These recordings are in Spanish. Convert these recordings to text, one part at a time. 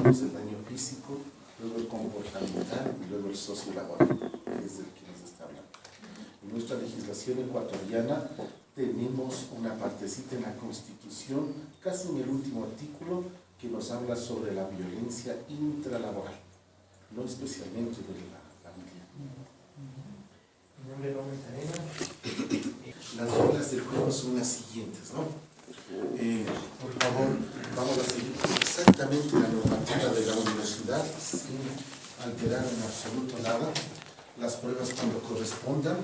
tenemos el daño físico, luego el comportamental y luego el sociolaboral, que es del que nos está hablando. En nuestra legislación ecuatoriana tenemos una partecita en la Constitución, casi en el último artículo, que nos habla sobre la violencia intralaboral, no especialmente de la familia. Mi nombre es Gómez Arena. Las reglas del juego son las siguientes, ¿no? Por favor, vamos a seguir exactamente la normativa de la universidad, sin alterar en absoluto nada. Las pruebas cuando correspondan,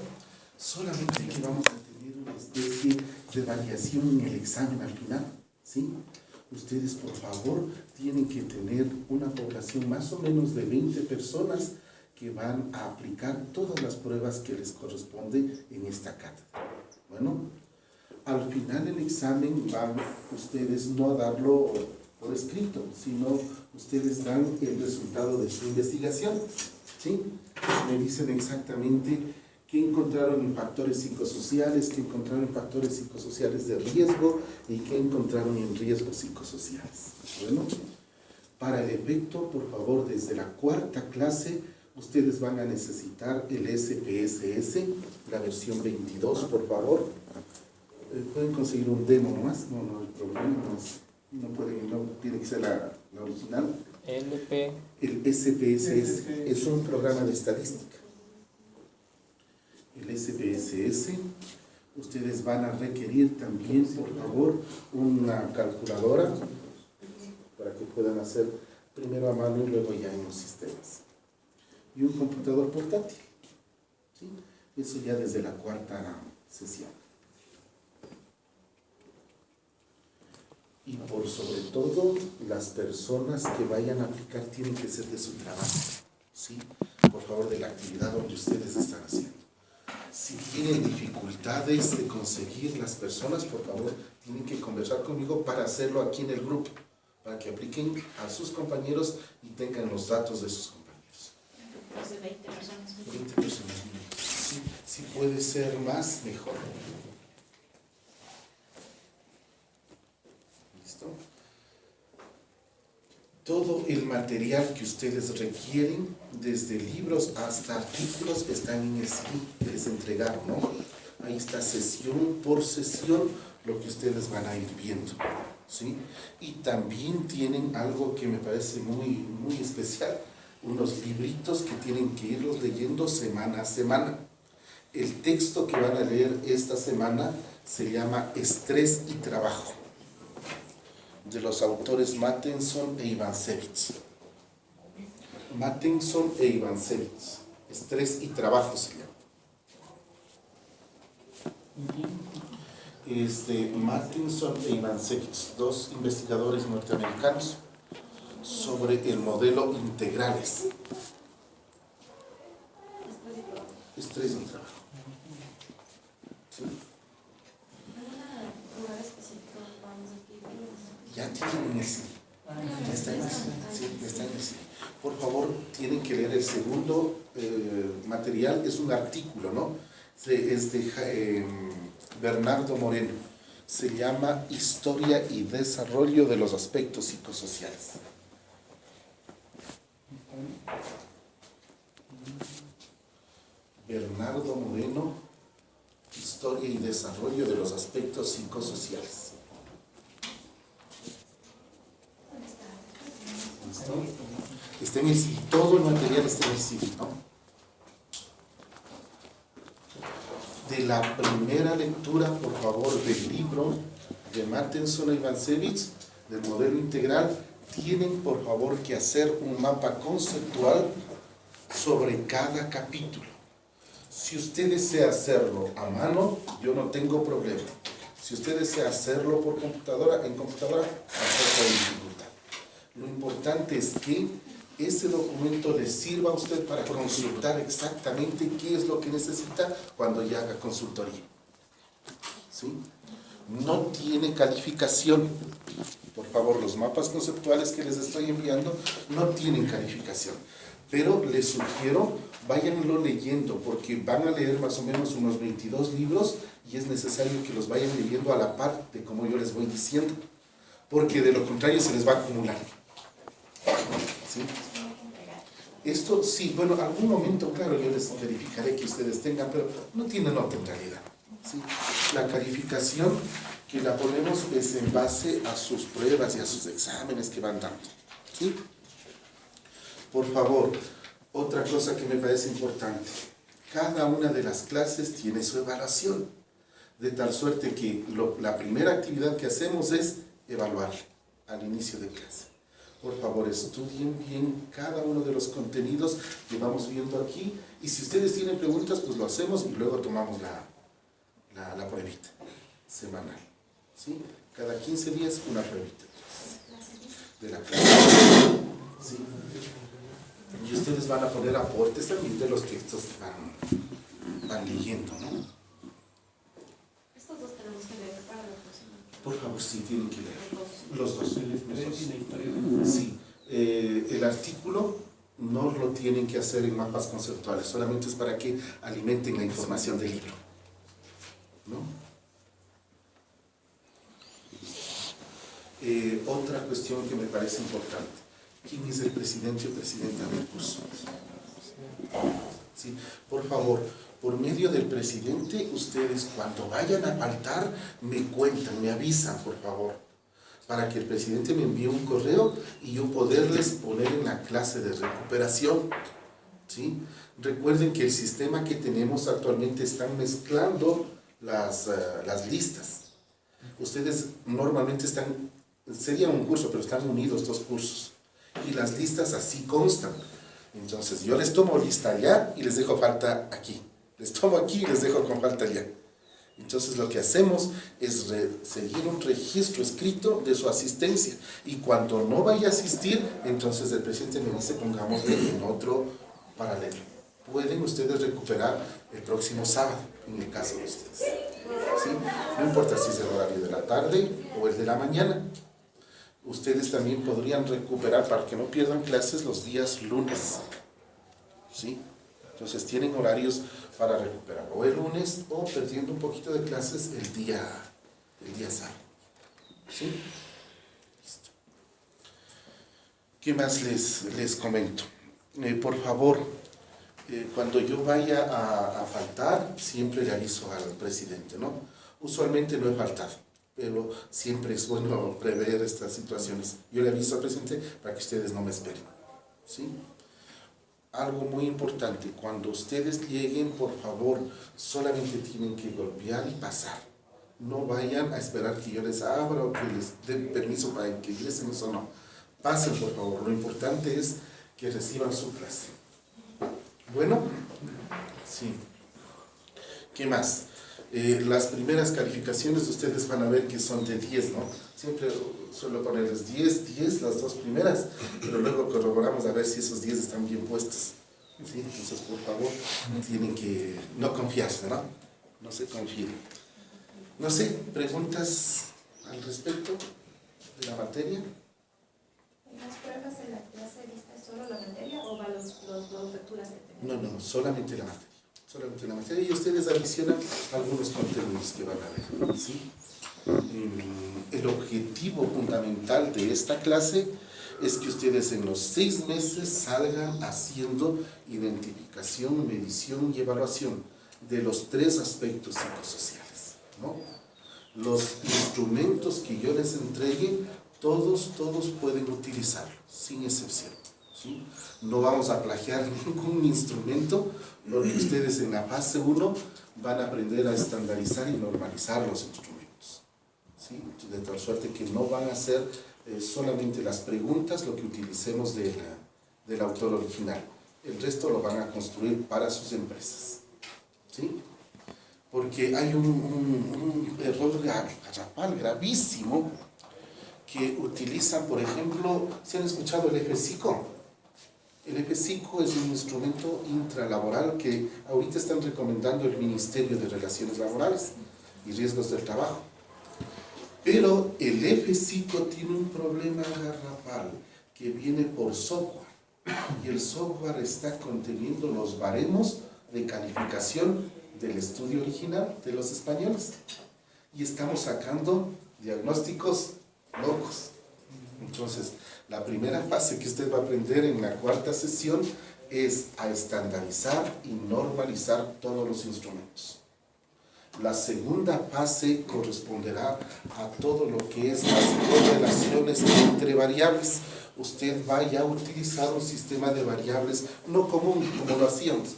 solamente que vamos a tener una especie de variación en el examen al final, ¿sí? Ustedes, por favor, tienen que tener una población más o menos de 20 personas que van a aplicar todas las pruebas que les corresponde en esta cátedra. Bueno, al final del examen van ustedes no a darlo por escrito, sino ustedes dan el resultado de su investigación, ¿sí? Me dicen exactamente qué encontraron en factores psicosociales, qué encontraron en factores psicosociales de riesgo y qué encontraron en riesgos psicosociales. Bueno, para el efecto, por favor, desde la cuarta clase, ustedes van a necesitar el SPSS, la versión 22, por favor. ¿Pueden conseguir un demo nomás? No hay problema, no pueden, no tiene que ser la original. El SPSS es un programa de estadística. El SPSS, ustedes van a requerir también, por favor, una calculadora para que puedan hacer primero a mano y luego ya en los sistemas. Y un computador portátil, ¿sí? Eso ya desde la cuarta sesión. Y por sobre todo, las personas que vayan a aplicar tienen que ser de su trabajo, ¿sí? Por favor, de la actividad donde ustedes están haciendo. Si tienen dificultades de conseguir las personas, por favor, tienen que conversar conmigo para hacerlo aquí en el grupo, para que apliquen a sus compañeros y tengan los datos de sus compañeros. Más de 20 personas. 20 personas. Sí, si puede ser más, mejor. ¿Listo? Todo el material que ustedes requieren, desde libros hasta artículos, están en el CD que les entregaron, ¿no? Ahí está sesión por sesión lo que ustedes van a ir viendo, ¿sí? Y también tienen algo que me parece muy especial, unos libritos que tienen que irlos leyendo semana a semana. El texto que van a leer esta semana se llama Estrés y Trabajo, de los autores Mattenson e Ivancevich. Mattenson e Ivancevich. Estrés y Trabajo se llama. Mattenson e Ivancevich, dos investigadores norteamericanos sobre el modelo integrales. Estrés y trabajo. ¿Sí? Ya tienen ese. Ya está en ese. Sí, ya está en ese. Por favor, tienen que leer el segundo material, es un artículo, ¿no? Es de Bernardo Moreno. Se llama Historia y Desarrollo de los Aspectos Psicosociales. Bernardo Moreno, Historia y Desarrollo de los Aspectos Psicosociales. ¿Listo? Está en el CD, todo el material está en el CD, ¿no? De la primera lectura, por favor, del libro de Mattenson e Ivancevich, del modelo integral, tienen por favor que hacer un mapa conceptual sobre cada capítulo. Si usted desea hacerlo a mano, yo no tengo problema. Si usted desea hacerlo por computadora, en computadora, tampoco hay dificultad. Lo importante es que ese documento le sirva a usted para consultar exactamente qué es lo que necesita cuando ya haga consultoría. ¿Sí? No tiene calificación. Por favor, los mapas conceptuales que les estoy enviando no tienen calificación. Pero les sugiero, váyanlo leyendo, porque van a leer más o menos unos 22 libros y es necesario que los vayan leyendo a la par de como yo les voy diciendo, porque de lo contrario se les va a acumular. ¿Sí? Esto sí, bueno, algún momento, claro, yo les verificaré que ustedes tengan, pero no tienen nota en realidad. ¿Sí? La calificación que la ponemos es en base a sus pruebas y a sus exámenes que van dando. ¿Sí? Por favor, otra cosa que me parece importante, cada una de las clases tiene su evaluación, de tal suerte que la primera actividad que hacemos es evaluar al inicio de clase. Por favor, estudien bien cada uno de los contenidos que vamos viendo aquí, y si ustedes tienen preguntas, pues lo hacemos y luego tomamos la pruebita semanal. ¿Sí? Cada 15 días una pruebita de la clase. ¿Sí? Y ustedes van a poner aportes también de los textos que van leyendo, ¿no? Estos dos tenemos que leer para la próxima. Por favor, sí, tienen que leer. Los dos. Los dos. Sí. El artículo no lo tienen que hacer en mapas conceptuales, solamente es para que alimenten la información del libro, ¿no? Otra cuestión que me parece importante. ¿Quién es el presidente o presidenta del curso? Sí, por favor, por medio del presidente, ustedes cuando vayan a faltar, me cuentan, me avisan, por favor, para que el presidente me envíe un correo y yo poderles poner en la clase de recuperación. ¿Sí? Recuerden que el sistema que tenemos actualmente están mezclando las listas. Ustedes normalmente sería un curso, pero están unidos dos cursos. Y las listas así constan. Entonces yo les tomo lista allá y les dejo falta aquí. Les tomo aquí y les dejo con falta allá. Entonces lo que hacemos es seguir un registro escrito de su asistencia. Y cuando no vaya a asistir, entonces el presidente me dice pongámosle en otro paralelo. Pueden ustedes recuperar el próximo sábado, en el caso de ustedes. ¿Sí? No importa si es el horario de la tarde o el de la mañana. Ustedes también podrían recuperar, para que no pierdan clases, los días lunes. ¿Sí? Entonces tienen horarios para recuperar o el lunes o perdiendo un poquito de clases el día sábado. ¿Sí? Listo. ¿Qué más les comento? Por favor, cuando yo vaya a faltar, siempre le aviso al presidente, ¿no? Usualmente no he faltado, pero siempre es bueno prever estas situaciones. Yo le aviso al presidente para que ustedes no me esperen. ¿Sí? Algo muy importante, cuando ustedes lleguen, por favor, solamente tienen que golpear y pasar. No vayan a esperar que yo les abra o que les dé permiso para que ingresen, eso no. Pasen, por favor. Lo importante es que reciban su clase. Bueno, sí. ¿Qué más? Las primeras calificaciones ustedes van a ver que son de 10, ¿no? Siempre suelo ponerles 10, las dos primeras, pero luego corroboramos a ver si esos 10 están bien puestos. ¿Sí? Entonces, por favor, tienen que no confiarse, ¿no? No se confíen. No sé, ¿preguntas al respecto de la materia? ¿Las pruebas de la clase vista es solo la materia o van los lecturas que tenemos? No, solamente la materia. Solamente la materia, y ustedes adicionan algunos contenidos que van a ver, ¿sí? El objetivo fundamental de esta clase es que ustedes en los 6 meses salgan haciendo identificación, medición y evaluación de los 3 aspectos psicosociales, ¿no? Los instrumentos que yo les entregue, todos pueden utilizarlos, sin excepción. ¿Sí? No vamos a plagiar ningún instrumento, porque ustedes en la fase 1 van a aprender a estandarizar y normalizar los instrumentos. ¿Sí? De tal suerte que no van a ser solamente las preguntas lo que utilicemos del autor original. El resto lo van a construir para sus empresas. ¿Sí? Porque hay un error garrafal, gravísimo, que utilizan, por ejemplo, ¿se han escuchado el F5? El F5 es un instrumento intralaboral que ahorita están recomendando el Ministerio de Relaciones Laborales y Riesgos del Trabajo. Pero el F5 tiene un problema garrafal que viene por software, y el software está conteniendo los baremos de calificación del estudio original de los españoles, y estamos sacando diagnósticos locos. Entonces, La primera fase que usted va a aprender en la cuarta sesión es a estandarizar y normalizar todos los instrumentos. La segunda fase corresponderá a todo lo que es las correlaciones entre variables. Usted vaya a utilizar un sistema de variables no común como lo hacíamos.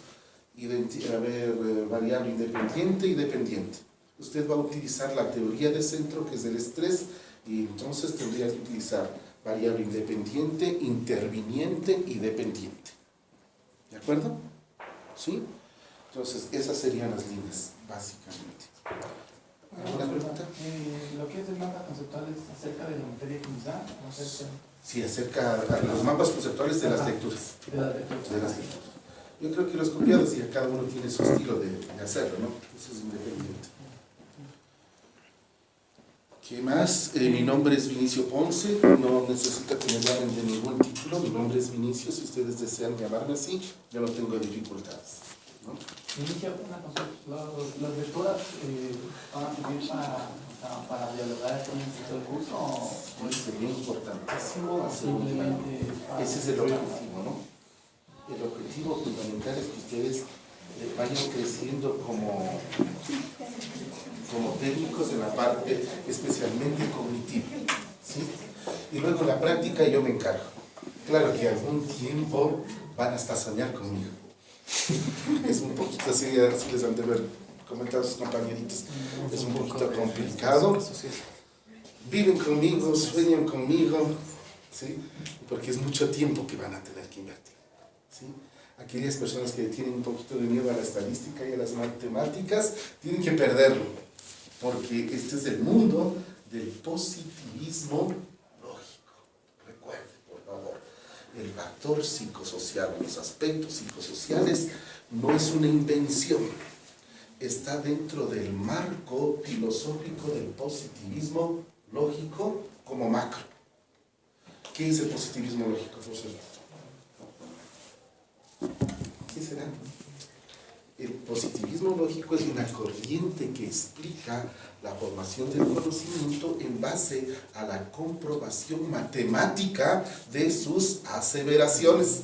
Variable independiente y dependiente. Usted va a utilizar la teoría de centro, que es el estrés, y entonces tendría que utilizar variable independiente, interviniente y dependiente. ¿De acuerdo? ¿Sí? Entonces, esas serían las líneas, básicamente. ¿Alguna pregunta? Lo que es el mapa conceptual es acerca de la materia que nos da, ¿no? Sí, acerca de los mapas conceptuales de las lecturas. De las lecturas. De las lecturas. Yo creo que los copiados ya cada uno tiene su estilo de hacerlo, ¿no? Eso es independiente. ¿Qué más? Mi nombre es Vinicio Ponce, no necesita que me llamen de ningún título, mi nombre es Vinicio, si ustedes desean llamarme así, yo no tengo dificultades, ¿no? Vinicio, una cosa, ¿las lecturas van a servir para dialogar con el curso o Sería importantísimo hacer simplemente ese es el objetivo, ¿no? El objetivo fundamental es que ustedes vayan creciendo como técnicos en la parte especialmente cognitiva, ¿sí? Y luego en la práctica yo me encargo. Claro que algún tiempo van hasta soñar conmigo. Es un poquito así, así les han de ver comentado sus compañeritos, es un poquito complicado. Viven conmigo, sueñan conmigo, ¿sí? Porque es mucho tiempo que van a tener que invertir, ¿sí? Aquellas personas que tienen un poquito de miedo a la estadística y a las matemáticas, tienen que perderlo, porque este es el mundo del positivismo lógico. Recuerden, por favor, el factor psicosocial, los aspectos psicosociales, no es una invención, está dentro del marco filosófico del positivismo lógico como macro. ¿Qué es el positivismo lógico, profesor? ¿Qué será? El positivismo lógico es una corriente que explica la formación del conocimiento en base a la comprobación matemática de sus aseveraciones.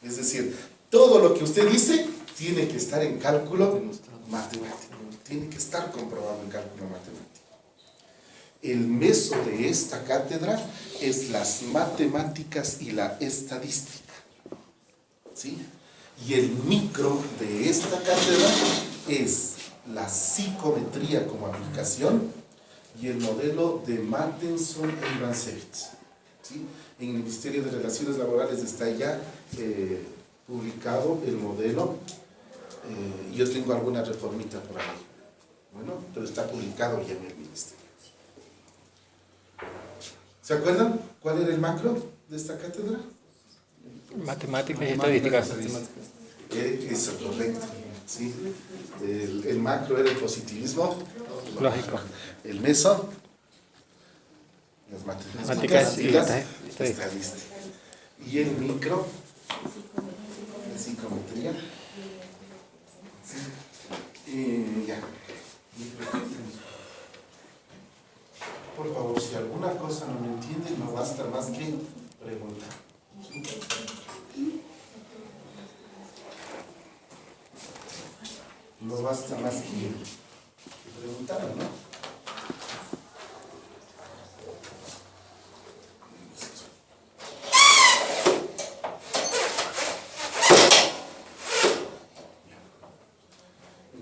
Es decir, todo lo que usted dice tiene que estar en cálculo matemático, tiene que estar comprobado en cálculo matemático. El meso de esta cátedra es las matemáticas y la estadística, ¿sí? Y el micro de esta cátedra es la psicometría como aplicación y el modelo de Martenson e Ivancevich, ¿sí? En el Ministerio de Relaciones Laborales está ya publicado el modelo. Yo tengo alguna reformita por ahí, bueno, pero está publicado ya en el Ministerio. ¿Se acuerdan cuál era el macro de esta cátedra? Matemáticas y estadísticas. Eso, correcto. ¿Sí? El macro era el positivismo Lógico. el meso, las matemáticas y la estadística. Y el micro, la psicometría. ¿Sí? Ya. Por favor, si alguna cosa no me entienden, no basta más que preguntar. No basta más que preguntar, ¿no?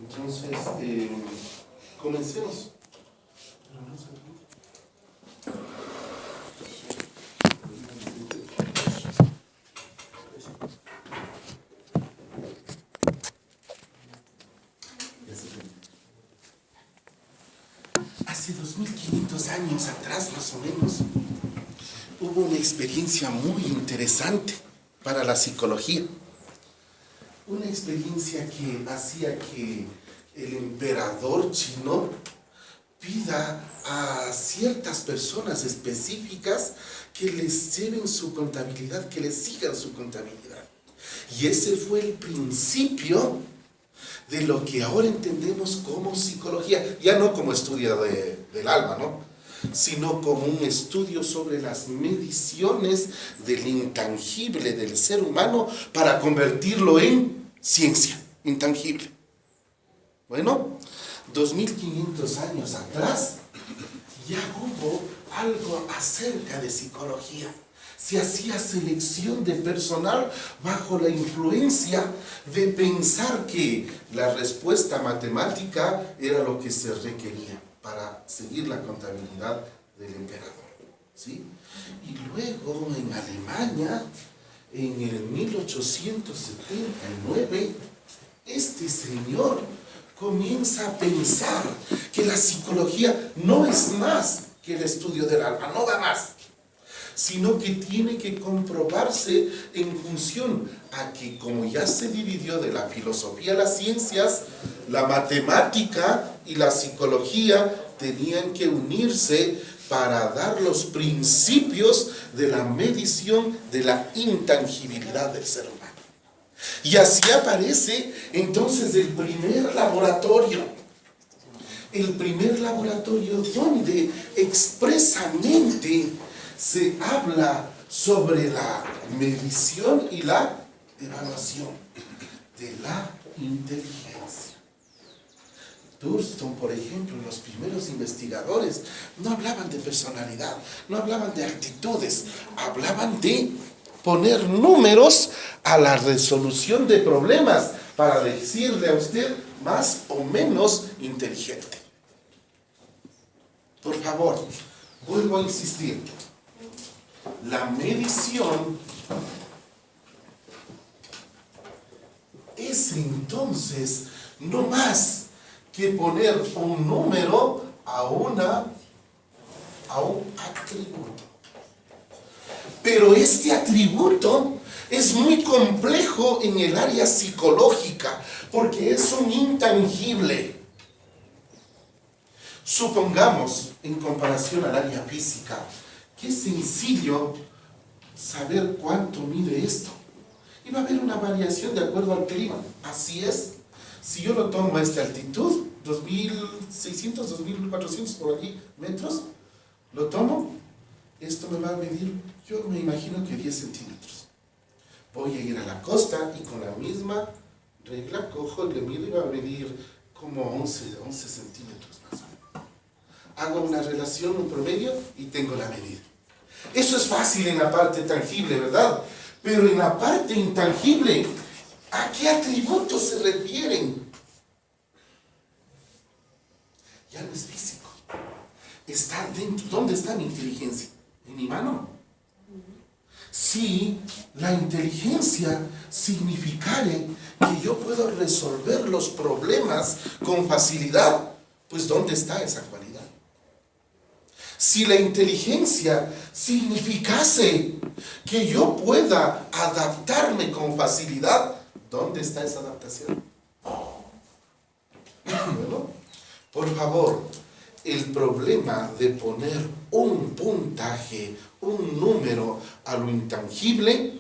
Entonces, comencemos. Hace 2500 años atrás, más o menos, hubo una experiencia muy interesante para la psicología. Una experiencia que hacía que el emperador chino pida a ciertas personas específicas que les lleven su contabilidad, que les sigan su contabilidad. Y ese fue el principio de lo que ahora entendemos como psicología, ya no como estudio del alma, ¿no? sino como un estudio sobre las mediciones del intangible del ser humano para convertirlo en ciencia intangible. Bueno, 2500 años atrás ya hubo algo acerca de psicología. Se hacía selección de personal bajo la influencia de pensar que la respuesta matemática era lo que se requería para seguir la contabilidad del emperador, ¿sí? Y luego en Alemania, en el 1879, este señor comienza a pensar que la psicología no es más que el estudio del alma, no da más, sino que tiene que comprobarse en función a que, como ya se dividió de la filosofía a las ciencias, la matemática y la psicología tenían que unirse para dar los principios de la medición de la intangibilidad del ser humano. Y así aparece entonces el primer laboratorio donde expresamente se habla sobre la medición y la evaluación de la inteligencia. Thurston, por ejemplo, los primeros investigadores no hablaban de personalidad, no hablaban de actitudes, hablaban de poner números a la resolución de problemas para decirle a usted más o menos inteligente. Por favor, vuelvo a insistir. La medición es entonces no más que poner un número a un atributo. Pero este atributo es muy complejo en el área psicológica porque es un intangible. Supongamos, en comparación al área física, que es sencillo saber cuánto mide esto. Y va a haber una variación de acuerdo al clima. Así es. Si yo lo tomo a esta altitud, 2600, 2400 por allí metros, lo tomo, esto me va a medir, yo me imagino que 10 centímetros. Voy a ir a la costa y con la misma regla cojo y le mido y va a medir como 11 centímetros más o menos. Hago una relación, un promedio y tengo la medida. Eso es fácil en la parte tangible, ¿verdad? Pero en la parte intangible, ¿a qué atributos se refieren? Ya no es físico. Está dentro. ¿Dónde está mi inteligencia? ¿En mi mano? Si la inteligencia significare que yo puedo resolver los problemas con facilidad, pues ¿dónde está esa cualidad? Si la inteligencia significase que yo pueda adaptarme con facilidad, ¿dónde está esa adaptación? Bueno, por favor, el problema de poner un puntaje, un número a lo intangible,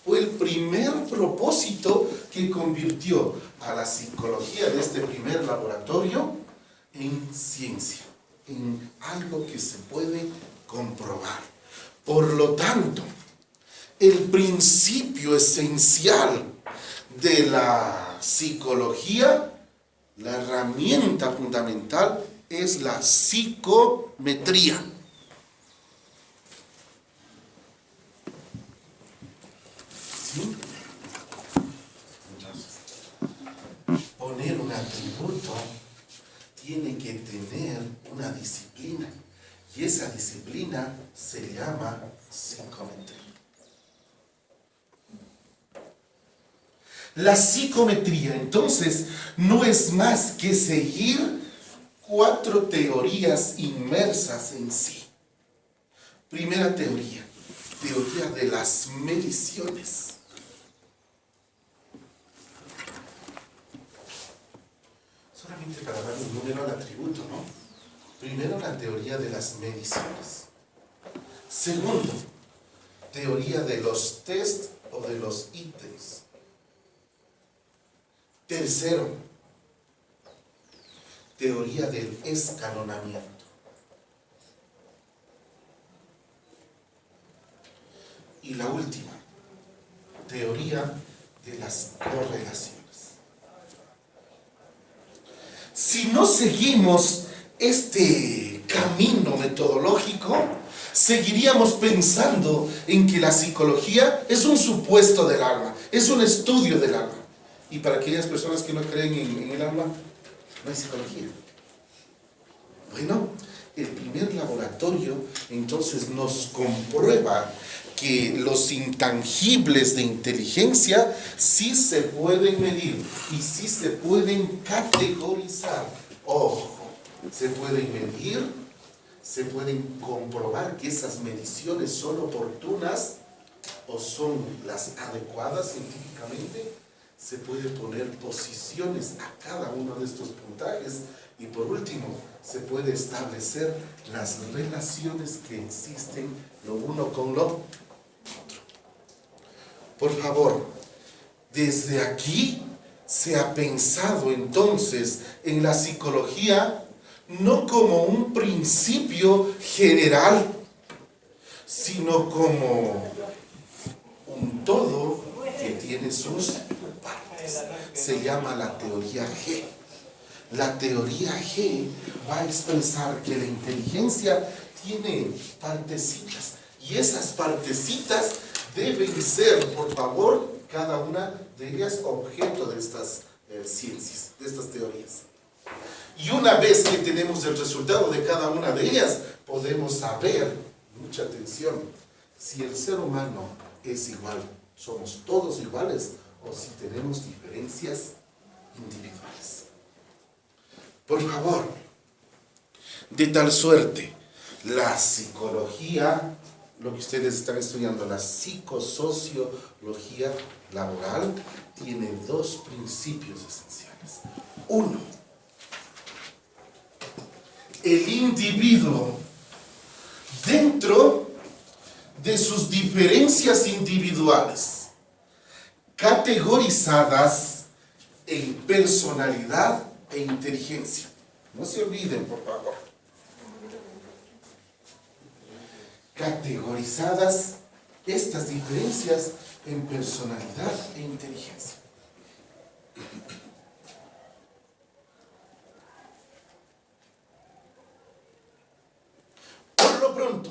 fue el primer propósito que convirtió a la psicología de este primer laboratorio en ciencia, en algo que se puede comprobar. Por lo tanto, el principio esencial de la psicología, la herramienta fundamental, es la psicometría. ¿Sí? Entonces, poner un atributo tiene que tener una disciplina, y esa disciplina se llama psicometría. La psicometría, entonces, no es más que seguir 4 teorías inmersas en sí. Primera teoría, teoría de las mediciones. Solamente para dar un número al atributo, ¿no? Primero, la teoría de las mediciones. Segundo, teoría de los test o de los ítems. Tercero, teoría del escalonamiento. Y la última, teoría de las correlaciones. Si no seguimos este camino metodológico, seguiríamos pensando en que la psicología es un supuesto del alma, es un estudio del alma. Y para aquellas personas que no creen en el alma, no hay psicología. Bueno, el primer laboratorio entonces nos comprueba que los intangibles de inteligencia sí se pueden medir y sí se pueden categorizar. Ojo, se pueden medir, se pueden comprobar que esas mediciones son oportunas o son las adecuadas científicamente. Se puede poner posiciones a cada uno de estos puntajes y por último se puede establecer las relaciones que existen lo uno con lo otro. Por favor, desde aquí se ha pensado entonces en la psicología no como un principio general, sino como un todo que tiene sus partes. Se llama la teoría G. La teoría G va a expresar que la inteligencia tiene partecitas y esas partecitas deben ser, por favor, cada una de ellas objeto de estas ciencias, de estas teorías. Y una vez que tenemos el resultado de cada una de ellas, podemos saber, mucha atención, si el ser humano es igual, somos todos iguales, o si tenemos diferencias individuales. Por favor, de tal suerte, la psicología, lo que ustedes están estudiando, la psicosociología laboral, tiene dos principios esenciales. Uno, el individuo, dentro de sus diferencias individuales, categorizadas en personalidad e inteligencia. No se olviden, por favor. Categorizadas estas diferencias en personalidad e inteligencia. Por lo pronto,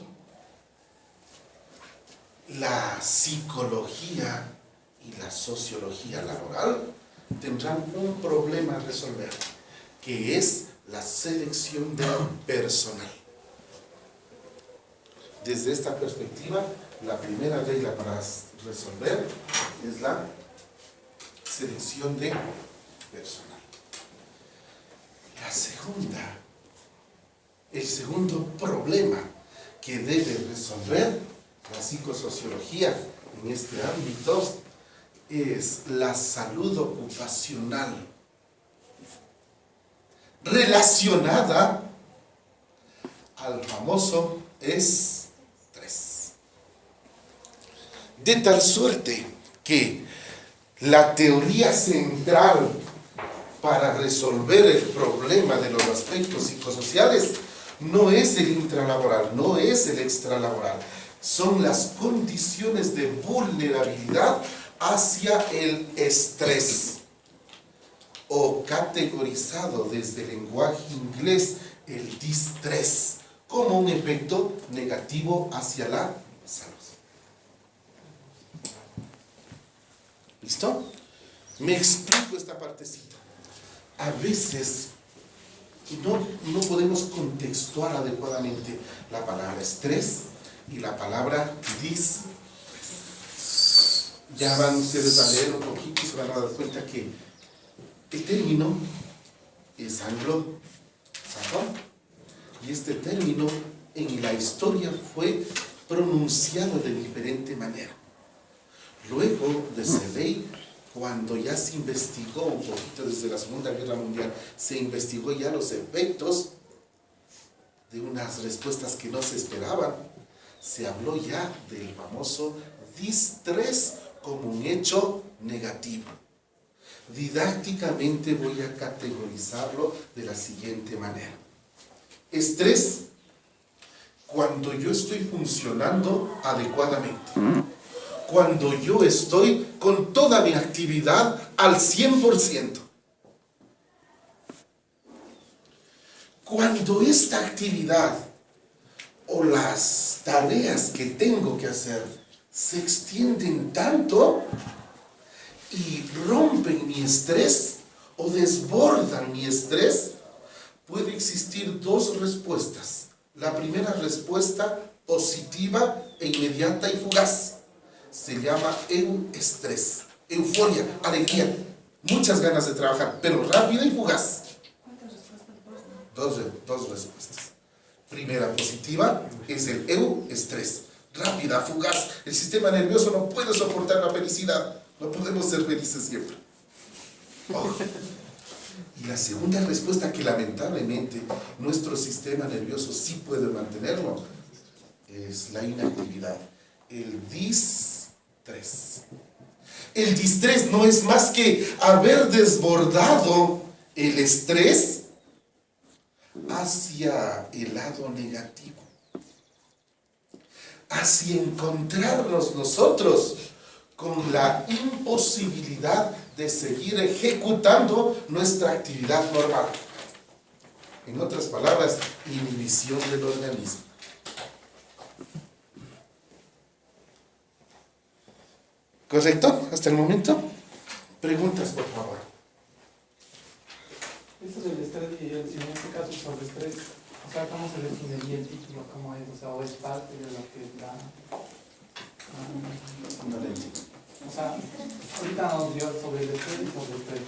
la psicología y la sociología laboral tendrán un problema a resolver, que es la selección del personal. Desde esta perspectiva, la primera regla para resolver es la selección de personal. La segunda, el segundo problema que debe resolver la psicosociología en este ámbito es la salud ocupacional relacionada al famoso estrés. De tal suerte que la teoría central para resolver el problema de los aspectos psicosociales no es el intralaboral, no es el extralaboral, son las condiciones de vulnerabilidad hacia el estrés, o categorizado desde el lenguaje inglés, el distrés, como un efecto negativo hacia la salud. ¿Listo? Me explico esta partecita. A veces no podemos contextuar adecuadamente la palabra estrés y la palabra distrés. Ya van ustedes a leer un poquito y se van a dar cuenta que el término es anglosajón y este término en la historia fue pronunciado de diferente manera. Luego de esa ley, cuando ya se investigó un poquito desde la Segunda Guerra Mundial, se investigó ya los efectos de unas respuestas que no se esperaban, se habló ya del famoso distrés como un hecho negativo. Didácticamente voy a categorizarlo de la siguiente manera. Estrés, cuando yo estoy funcionando adecuadamente. cuando yo estoy con toda mi actividad al 100%. Cuando esta actividad o las tareas que tengo que hacer se extienden tanto y rompen mi estrés o desbordan mi estrés, puede existir dos respuestas. La primera respuesta, positiva e inmediata y fugaz, se llama eustrés, euforia, alegría, muchas ganas de trabajar, pero rápida y fugaz. ¿Cuántas respuestas? Dos respuestas. Primera, positiva, es el eustrés, rápida, fugaz. El sistema nervioso no puede soportar la felicidad. No podemos ser felices siempre. Oh. Y la segunda respuesta, que lamentablemente nuestro sistema nervioso sí puede mantenerlo, es la inactividad, el distrés. El distrés no es más que haber desbordado el estrés hacia el lado negativo, hacia encontrarnos nosotros con la imposibilidad de seguir ejecutando nuestra actividad normal. En otras palabras, inhibición del organismo. ¿Correcto? ¿Hasta el momento? Preguntas, por favor. Esto del estrés y en este caso sobre estrés, o sea, ¿cómo se definiría el título? ¿Cómo es? O sea, ¿o es parte de lo que da? No le entiendo. O sea, ahorita nos dio sobre el estrés y sobre el estrés.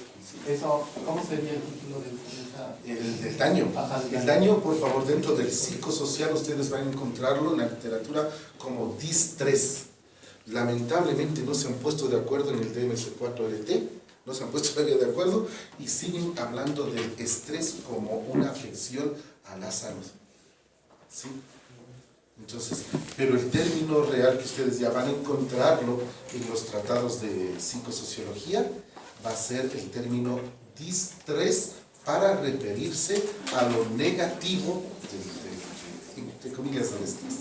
Eso, ¿cómo sería el título de esa? El daño. Ajá, El daño, por favor, dentro del psicosocial ustedes van a encontrarlo en la literatura como distrés. Lamentablemente no se han puesto de acuerdo en el DMS4LT, no se han puesto todavía de acuerdo y siguen hablando del estrés como una afección a la salud. ¿Sí? Entonces, pero el término real que ustedes ya van a encontrarlo en los tratados de psicosociología va a ser el término distrés para referirse a lo negativo entre comillas del estrés.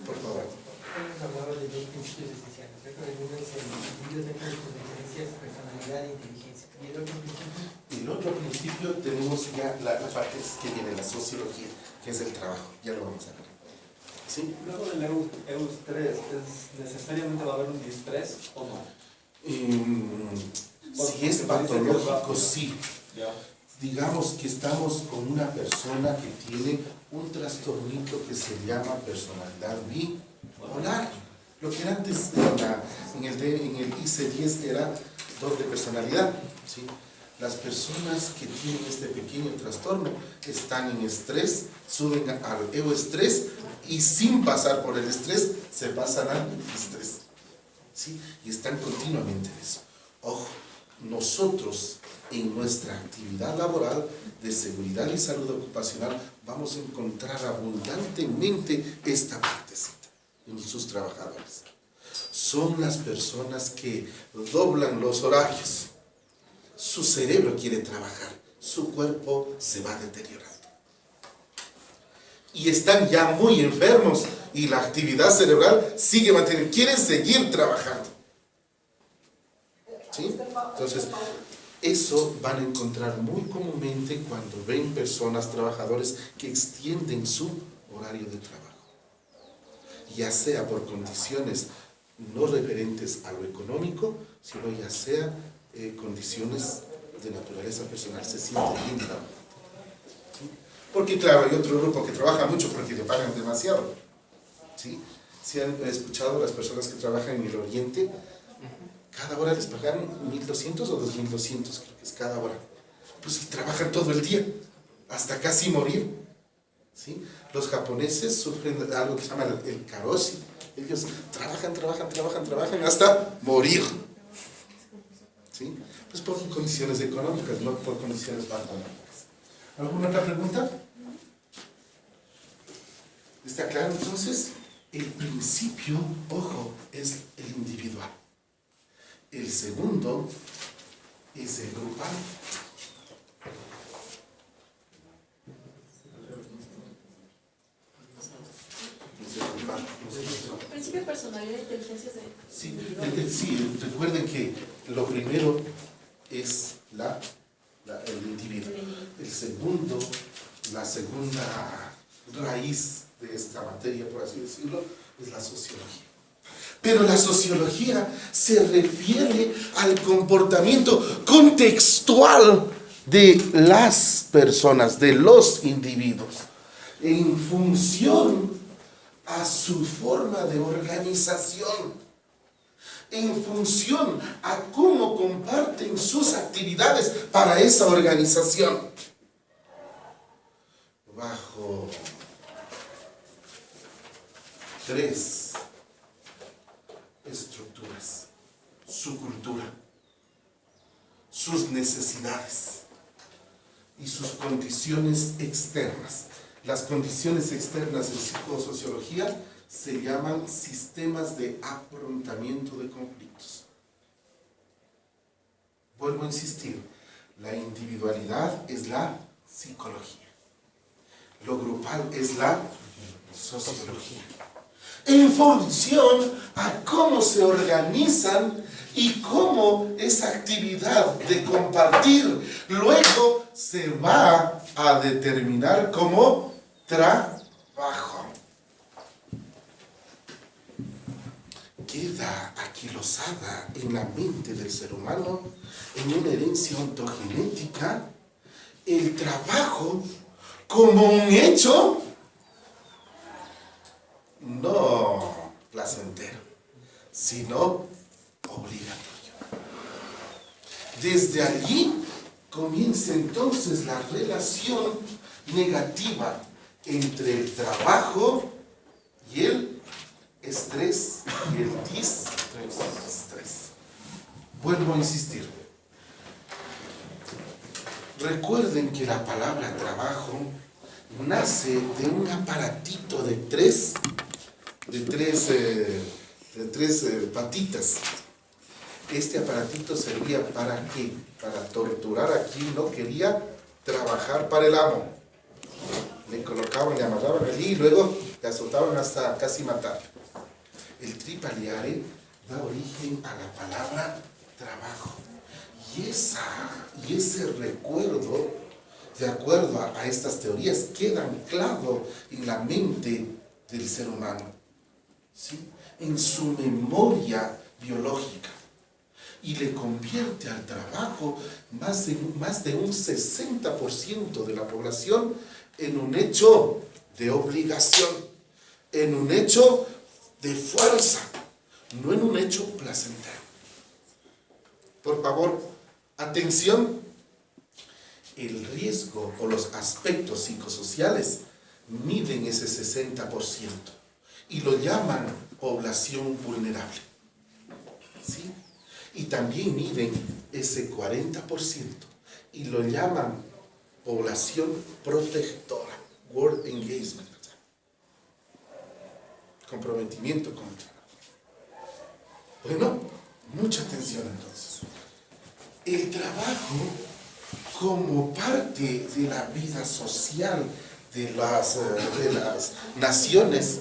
Por favor. Hemos hablado de dos principios esenciales. Uno es el individuo dentro de sus diferencias, personalidad e inteligencia. ¿Y el otro principio? El otro principio tenemos ya la parte que viene la sociología, que es el trabajo. Ya lo vamos a ver. ¿Sí? Luego del eustrés, ¿necesariamente va a haber un distrés o no? Si es patológico, sí. Ya. Digamos que estamos con una persona que tiene un trastornito que se llama personalidad bipolar. Lo que antes en el IC10 era doble personalidad. ¿Sí? Las personas que tienen este pequeño trastorno están en estrés, suben al eustrés y sin pasar por el estrés se pasan al distrés. ¿Sí? Y están continuamente en eso. Ojo, nosotros en nuestra actividad laboral de seguridad y salud ocupacional vamos a encontrar abundantemente esta partecita en sus trabajadores. Son las personas que doblan los horarios. Su cerebro quiere trabajar, su cuerpo se va deteriorando. Y están ya muy enfermos y la actividad cerebral sigue manteniendo, quieren seguir trabajando. ¿Sí? Entonces, eso van a encontrar muy comúnmente cuando ven personas, trabajadores que extienden su horario de trabajo. Ya sea por condiciones no referentes a lo económico, sino ya sea condiciones de naturaleza personal, se siente bien trabajando. ¿Sí? Porque claro, hay otro grupo que trabaja mucho porque le pagan demasiado. ¿Sí? Si han escuchado las personas que trabajan en el Oriente, cada hora les pagan 1.200 o 2.200, creo que es cada hora. Pues trabajan todo el día, hasta casi morir. ¿Sí? Los japoneses sufren algo que se llama el karoshi. Ellos trabajan hasta morir. ¿Sí? Pues por condiciones económicas, no por condiciones patológicas. ¿Alguna otra pregunta? ¿Está claro? Entonces, el principio, ojo, es el individual. El segundo es el grupal. El principio de personalidad e inteligencia Sí, recuerden que lo primero es el individuo. El segundo, la segunda raíz de esta materia, por así decirlo, es la sociología. Pero la sociología se refiere al comportamiento contextual de las personas, de los individuos, en función a su forma de organización, en función a cómo comparten sus actividades para esa organización, bajo 3 estructuras: su cultura, sus necesidades y sus condiciones externas. Las condiciones externas en psicosociología se llaman sistemas de afrontamiento de conflictos. Vuelvo a insistir, la individualidad es la psicología, lo grupal es la sociología. En función a cómo se organizan y cómo esa actividad de compartir luego se va a determinar como trabajo. Queda aquilosada en la mente del ser humano, en una herencia ontogenética, el trabajo como un hecho no placentero, sino obligatorio. Desde allí comienza entonces la relación negativa entre el trabajo y el estrés y el distrés. Vuelvo a insistir. Recuerden que la palabra trabajo nace de un aparatito de tres patitas. Este aparatito servía ¿para qué? Para torturar a quien no quería trabajar para el amo. Le colocaban, le amarraban allí y luego le azotaban hasta casi matar. El tripaliare da origen a la palabra trabajo. Y ese recuerdo, de acuerdo a estas teorías, queda anclado en la mente del ser humano, ¿sí? En su memoria biológica, y le convierte al trabajo más de un 60% de la población en un hecho de obligación, en un hecho de fuerza, no en un hecho placentero. Por favor, atención, el riesgo o los aspectos psicosociales miden ese 60% y lo llaman población vulnerable, ¿sí? Y también miden ese 40% y lo llaman población protectora, world engagement, comprometimiento con el trabajo. Bueno, mucha atención entonces. El trabajo como parte de la vida social de las naciones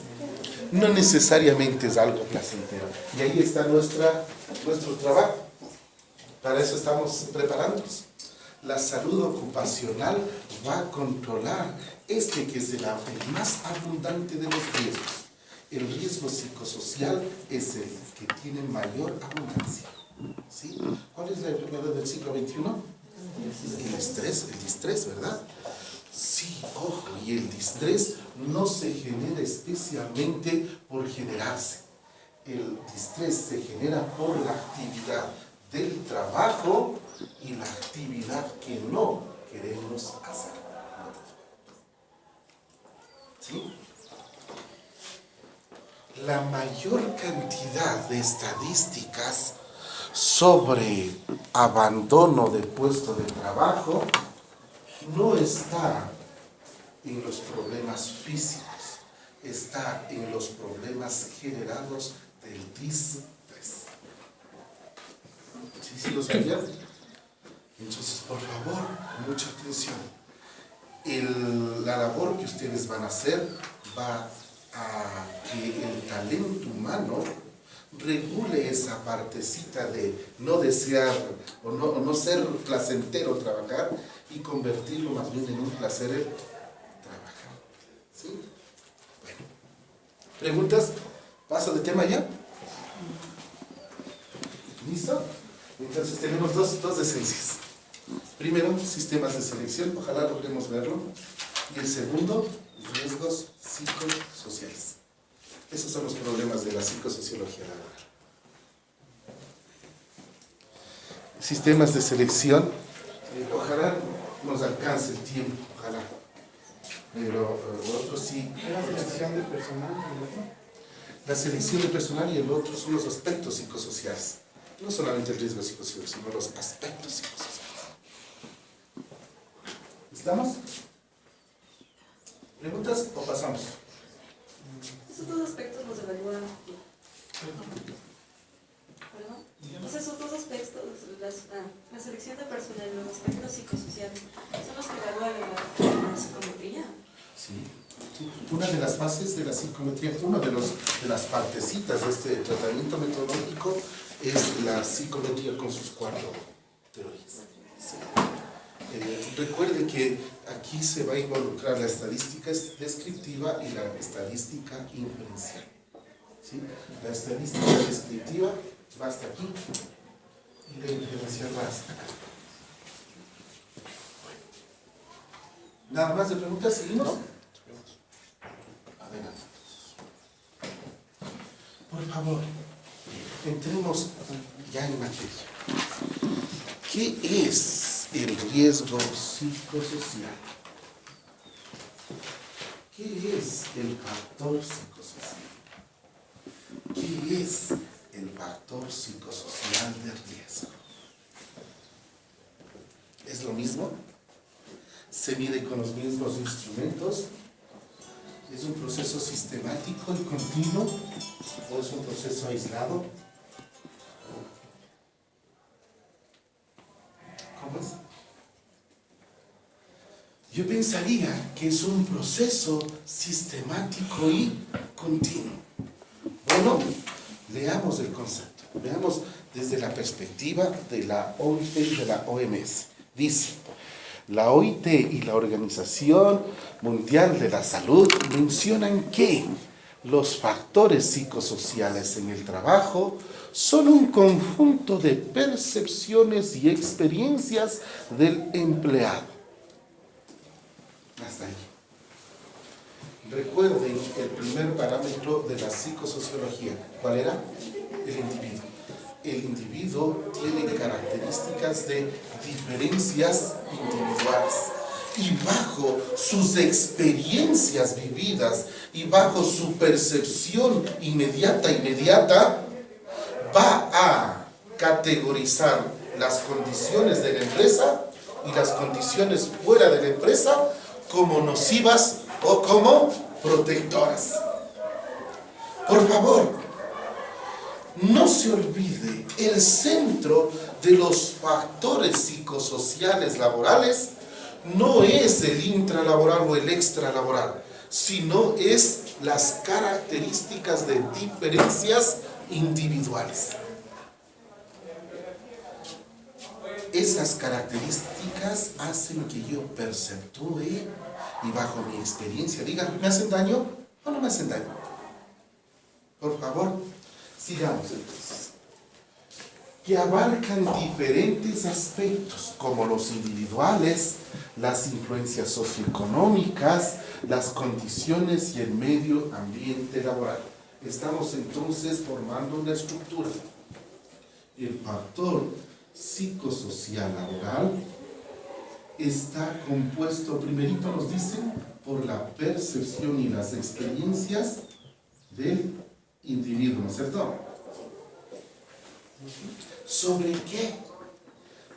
no necesariamente es algo placentero. Y ahí está nuestro trabajo. Para eso estamos preparándonos. La salud ocupacional va a controlar que es el más abundante de los riesgos. El riesgo psicosocial es el que tiene mayor abundancia, ¿sí? ¿Cuál es la enfermedad del siglo XXI? El distrés, ¿verdad? Sí, ojo, y el distrés no se genera especialmente por generarse. El distrés se genera por la actividad del trabajo y la actividad que no queremos hacer. ¿Sí? La mayor cantidad de estadísticas sobre abandono de puesto de trabajo no está en los problemas físicos, está en los problemas generados del distrés. ¿Sí lo sabían? Entonces, por favor, mucha atención. La labor que ustedes van a hacer va a que el talento humano regule esa partecita de no desear o no ser placentero trabajar y convertirlo más bien en un placer el trabajar. ¿Sí? Bueno. ¿Preguntas? ¿Paso de tema ya? ¿Listo? Entonces tenemos dos esencias. Primero, sistemas de selección, ojalá logremos verlo. Y el segundo, riesgos psicosociales. Esos son los problemas de la psicosociología laboral. Sistemas de selección, ojalá nos alcance el tiempo, ojalá. Pero otros sí. ¿La selección de personal? La selección de personal y el otro son los aspectos psicosociales. No solamente el riesgo psicosocial, sino los aspectos psicosociales. ¿Estamos? ¿Preguntas o pasamos? Esos dos aspectos los evalúa. ¿Perdón? Entonces, esos dos aspectos, la selección de personal, los aspectos psicosociales, son los que evalúan la psicometría. Sí. Una de las bases de la psicometría, una de las partecitas de este tratamiento metodológico es la psicometría con sus 4 teorías. Sí. Recuerde que aquí se va a involucrar la estadística descriptiva y la estadística inferencial. ¿Sí? La estadística descriptiva va hasta aquí y la inferencial va hasta acá. ¿Nada más de preguntas? ¿Seguimos? Adelante. Por favor, entremos ya en materia. ¿Qué es el riesgo psicosocial? ¿Qué es el factor psicosocial? ¿Qué es el factor psicosocial de riesgo? ¿Es lo mismo? ¿Se mide con los mismos instrumentos? ¿Es un proceso sistemático y continuo? ¿O es un proceso aislado? ¿Cómo es? Yo pensaría que es un proceso sistemático y continuo. Bueno, leamos el concepto. Veamos desde la perspectiva de la OIT y de la OMS. Dice, la OIT y la Organización Mundial de la Salud mencionan que los factores psicosociales en el trabajo son un conjunto de percepciones y experiencias del empleado. Hasta ahí. Recuerden el primer parámetro de la psicosociología. ¿Cuál era? El individuo. El individuo tiene características de diferencias individuales. Y bajo sus experiencias vividas y bajo su percepción inmediata, va a categorizar las condiciones de la empresa y las condiciones fuera de la empresa como nocivas o como protectoras. Por favor, no se olvide, el centro de los factores psicosociales laborales no es el intralaboral o el extralaboral, sino es las características de diferencias individuales. Esas características hacen que yo perceptúe y bajo mi experiencia diga, ¿me hacen daño o no me hacen daño? Por favor, sigamos entonces. Que abarcan diferentes aspectos como los individuales, las influencias socioeconómicas, las condiciones y el medio ambiente laboral. Estamos entonces formando una estructura. El factor psicosocial laboral está compuesto, primerito nos dicen, por la percepción y las experiencias del individuo, ¿no es cierto? ¿Sobre qué?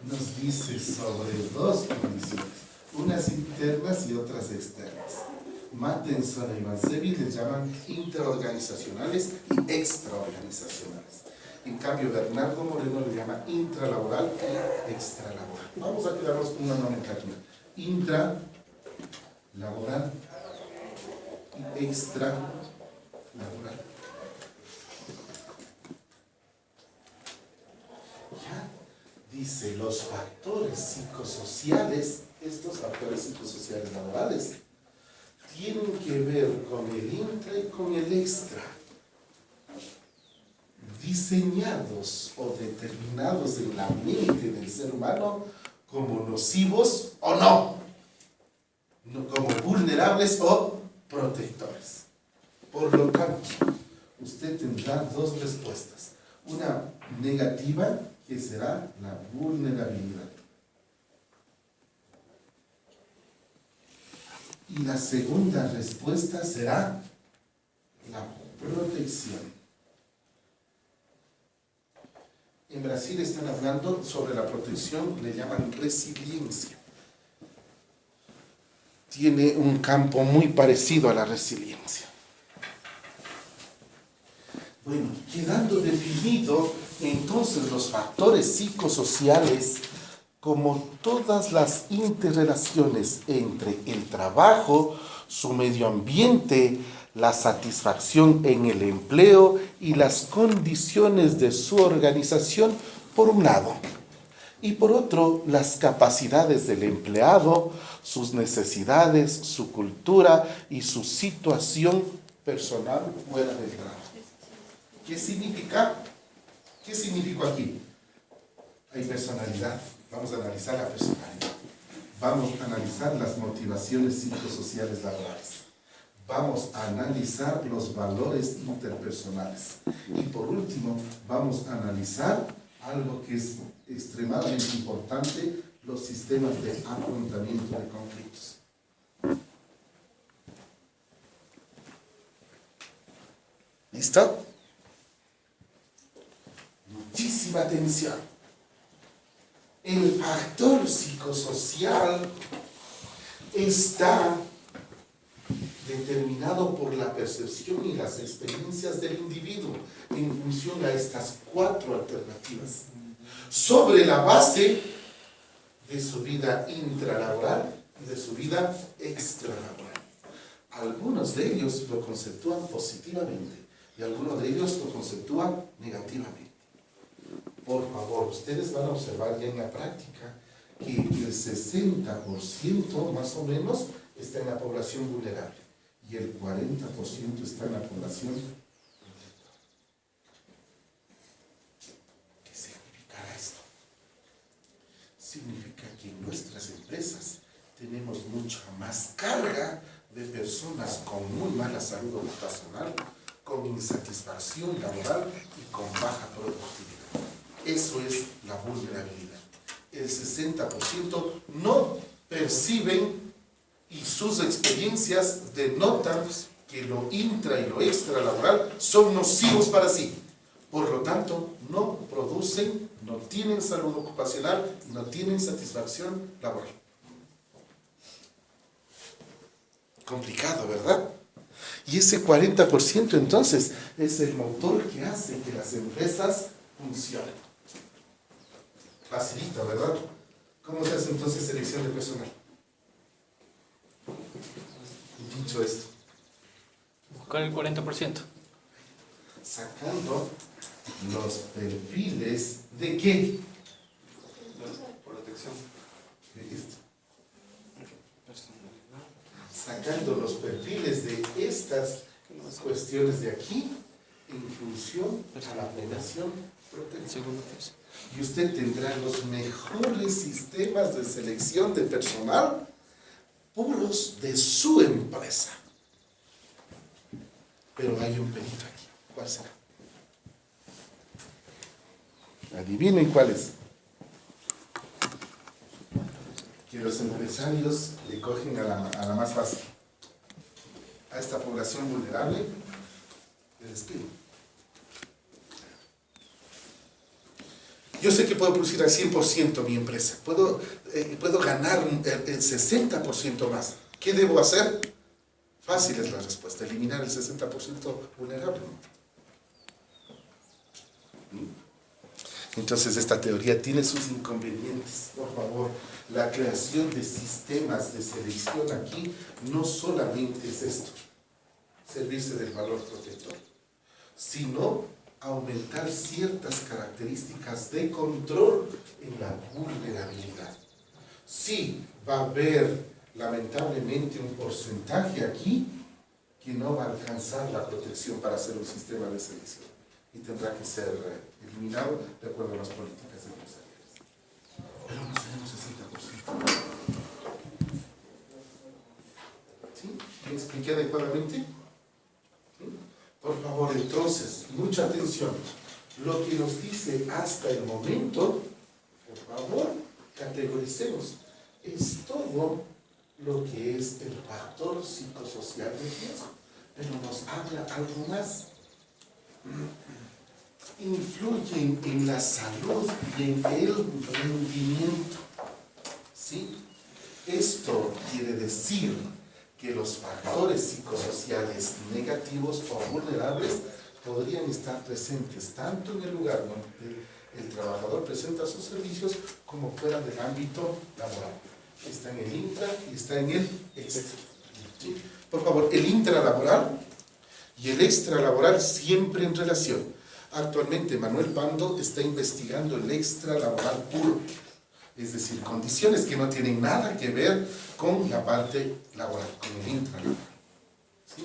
Nos dice sobre 2 condiciones, unas internas y otras externas. Mattenson y Mansevi les llaman interorganizacionales y extraorganizacionales. En cambio, Bernardo Moreno le llama intralaboral y extralaboral. Vamos a quedarnos con una nomenclatura. Intralaboral y extralaboral. Dice, los factores psicosociales, estos factores psicosociales laborales, tienen que ver con el intra y con el extra, diseñados o determinados en la mente del ser humano como nocivos o no, como vulnerables o protectores. Por lo tanto, usted tendrá dos respuestas. Una negativa, que será la vulnerabilidad. Y la segunda respuesta será la protección. En Brasil están hablando sobre la protección, le llaman resiliencia. Tiene un campo muy parecido a la resiliencia. Bueno, quedando definido entonces los factores psicosociales como todas las interrelaciones entre el trabajo, su medio ambiente, la satisfacción en el empleo y las condiciones de su organización, por un lado, y por otro, las capacidades del empleado, sus necesidades, su cultura y su situación personal fuera del trabajo. ¿Qué significa? ¿Qué significó aquí? Hay personalidad. Vamos a analizar la personalidad. Vamos a analizar las motivaciones psicosociales laborales. Vamos a analizar los valores interpersonales. Y por último, vamos a analizar algo que es extremadamente importante, los sistemas de afrontamiento de conflictos. ¿Listo? Muchísima atención. El factor psicosocial está determinado por la percepción y las experiencias del individuo en función a estas cuatro alternativas, sobre la base de su vida intralaboral y de su vida extralaboral. Algunos de ellos lo conceptúan positivamente y algunos de ellos lo conceptúan negativamente. Por favor, ustedes van a observar ya en la práctica que el 60% más o menos está en la población vulnerable y el 40% está en la población protectora. ¿Qué significará esto? Significa que en nuestras empresas tenemos mucha más carga de personas con muy mala salud ocupacional, con insatisfacción laboral y con baja productividad. Eso es la vulnerabilidad. El 60% no perciben y sus experiencias denotan que lo intra y lo extra laboral son nocivos para sí. Por lo tanto, no producen, no tienen salud ocupacional y no tienen satisfacción laboral. Complicado, ¿verdad? Y ese 40% entonces es el motor que hace que las empresas funcionen. Facilita, ¿verdad? ¿Cómo se hace entonces selección de personal? Dicho esto, Buscar el 40%. sacando los perfiles de qué? Protección. De esto. Sacando los perfiles de estas cuestiones de aquí en función a la población protegida. Y usted tendrá los mejores sistemas de selección de personal puros de su empresa. Pero hay un perito aquí. ¿Cuál será? Adivinen cuál es. Que los empresarios le cogen a la más fácil. A esta población vulnerable le despiden. Yo sé que puedo producir al 100% mi empresa. Puedo ganar el 60% más. ¿Qué debo hacer? Fácil es la respuesta. Eliminar el 60% vulnerable. Entonces esta teoría tiene sus inconvenientes. Por favor, la creación de sistemas de selección aquí no solamente es esto, servirse del valor protector, sino aumentar ciertas características de control en la vulnerabilidad. Sí, va a haber lamentablemente un porcentaje aquí que no va a alcanzar la protección para hacer un sistema de selección y tendrá que ser eliminado de acuerdo a las políticas empresariales. Pero no seremos 60%. ¿Sí? ¿Me expliqué adecuadamente? ¿Sí? Por favor, entonces, mucha atención. Lo que nos dice hasta el momento, por favor, categoricemos. Es todo lo que es el factor psicosocial de riesgo. Pero nos habla algo más. Influyen en la salud y en el rendimiento. ¿Sí? Esto quiere decir que los factores psicosociales negativos o vulnerables podrían estar presentes tanto en el lugar donde el trabajador presenta sus servicios como fuera del ámbito laboral. Está en el intra y está en el extra. ¿Sí? Por favor, el intralaboral y el extralaboral siempre en relación. Actualmente Manuel Pando está investigando el extralaboral puro, es decir, condiciones que no tienen nada que ver con la parte laboral, con el intralaboral. ¿Sí?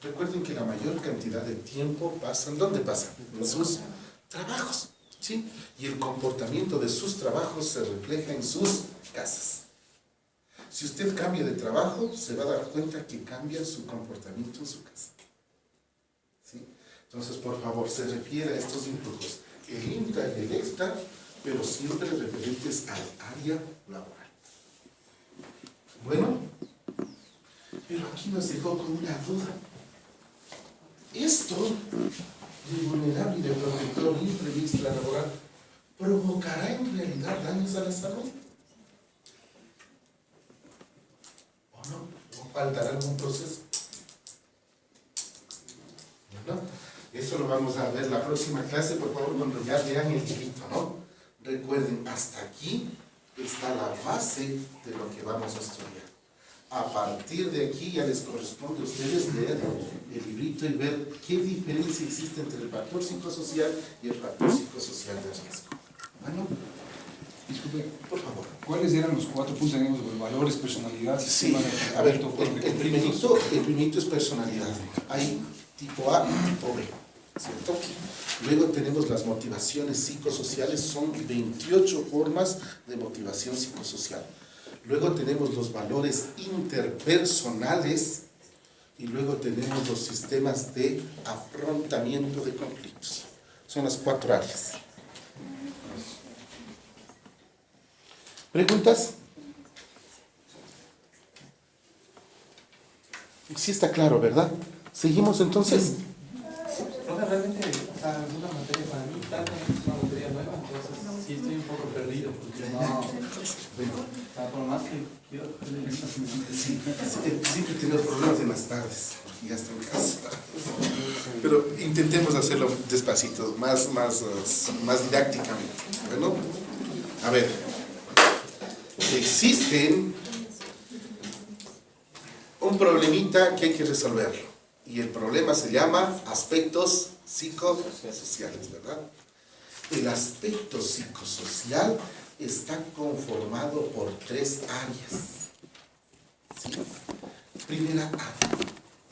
Recuerden que la mayor cantidad de tiempo pasan, ¿dónde pasan? En sus trabajos. ¿Sí? Y el comportamiento de sus trabajos se refleja en sus casas. Si usted cambia de trabajo, se va a dar cuenta que cambia su comportamiento en su casa. ¿Sí? Entonces, por favor, se refiere a estos impulsos, el intra y el extra, pero siempre referentes al área laboral. Bueno, pero aquí nos dejó con una duda. Esto de vulnerable y de protector imprevisto laboral provocará en realidad daños a la salud. ¿O no? ¿O faltará algún proceso? ¿No? Eso lo vamos a ver la próxima clase, por favor, cuando ya lean el librito, ¿no? Recuerden, hasta aquí está la base de lo que vamos a estudiar. A partir de aquí ya les corresponde a ustedes leer el librito y ver qué diferencia existe entre el factor psicosocial y el factor psicosocial de riesgo. Bueno, Disculpe, por favor. ¿cuáles eran los 4 puntos? Tenemos valores, personalidad, Sí, sistema de a ver, comportamiento, el primerito es personalidad. Hay tipo A y tipo B, ¿cierto? Luego tenemos las motivaciones psicosociales, son 28 formas de motivación psicosocial. Luego tenemos los valores interpersonales y luego tenemos los sistemas de afrontamiento de conflictos. Son las 4 áreas. ¿Preguntas? Sí está claro, ¿verdad? ¿Seguimos entonces? Realmente, o sea, es una materia para mí, es una materia nueva, entonces sí estoy un poco perdido, porque no, o sea, por más que quiero... Sí, siempre tenemos problemas en las tardes, porque ya está en casa. Pero intentemos hacerlo despacito, más didácticamente. Bueno, a ver, existen un problemita que hay que resolverlo. Y el problema se llama aspectos psicosociales, ¿verdad? El aspecto psicosocial está conformado por 3 áreas. ¿Sí? Primera área,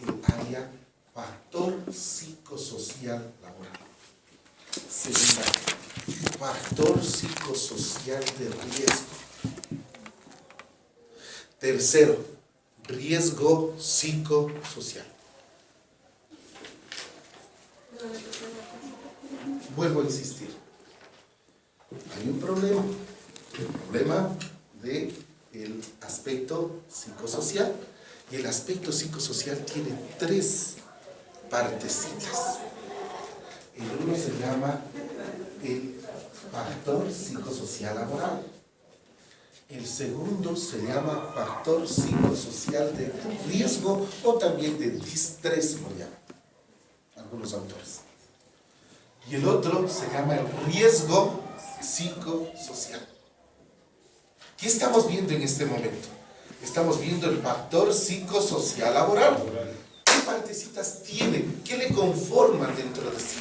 el área factor psicosocial laboral. Segunda, factor psicosocial de riesgo. Tercero, riesgo psicosocial. Vuelvo a insistir. Hay un problema. El problema del aspecto psicosocial. Y el aspecto psicosocial tiene 3 partecitas. El uno se llama el factor psicosocial laboral. El segundo se llama factor psicosocial de riesgo o también de distrés, lo llaman algunos autores. Y el otro se llama el riesgo psicosocial. ¿Qué estamos viendo en este momento? Estamos viendo el factor psicosocial laboral. ¿Qué partecitas tiene? ¿Qué le conforman dentro de sí?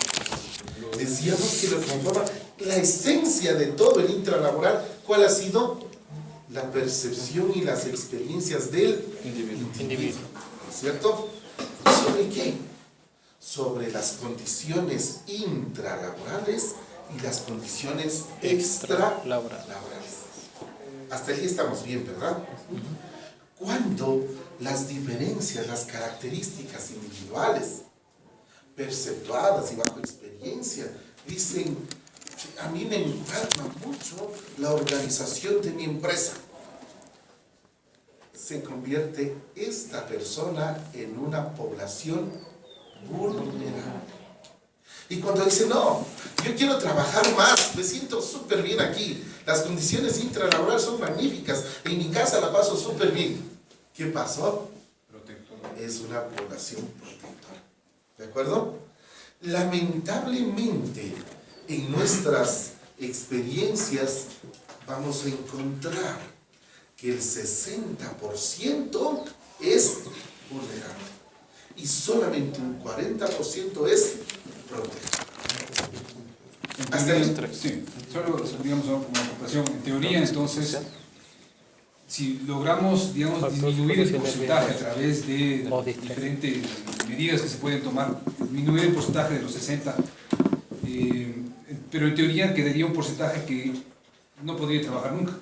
Decíamos que lo que conforma la esencia de todo el intralaboral, ¿cuál ha sido? La percepción y las experiencias del individuo. ¿Cierto? ¿Sobre qué? Sobre las condiciones intralaborales y las condiciones extralaborales. Hasta allí estamos bien, ¿verdad? Cuando las diferencias, las características individuales, perceptuadas y bajo experiencia, dicen, a mí me enferma mucho la organización de mi empresa. Se convierte esta persona en una población vulnerable. Y cuando dice, no, yo quiero trabajar más, me siento súper bien aquí, las condiciones intralaborales son magníficas, en mi casa la paso súper bien. ¿Qué pasó? Es una población protectora. ¿De acuerdo? Lamentablemente, en nuestras experiencias vamos a encontrar que el 60% es vulnerable y solamente un 40% es protector. Hasta ahí. Sí, solo digamos como una comparación. En teoría, entonces, si logramos, digamos, disminuir el porcentaje a través de diferentes medidas que se pueden tomar, disminuir el porcentaje de los 60, pero en teoría quedaría un porcentaje que no podría trabajar nunca.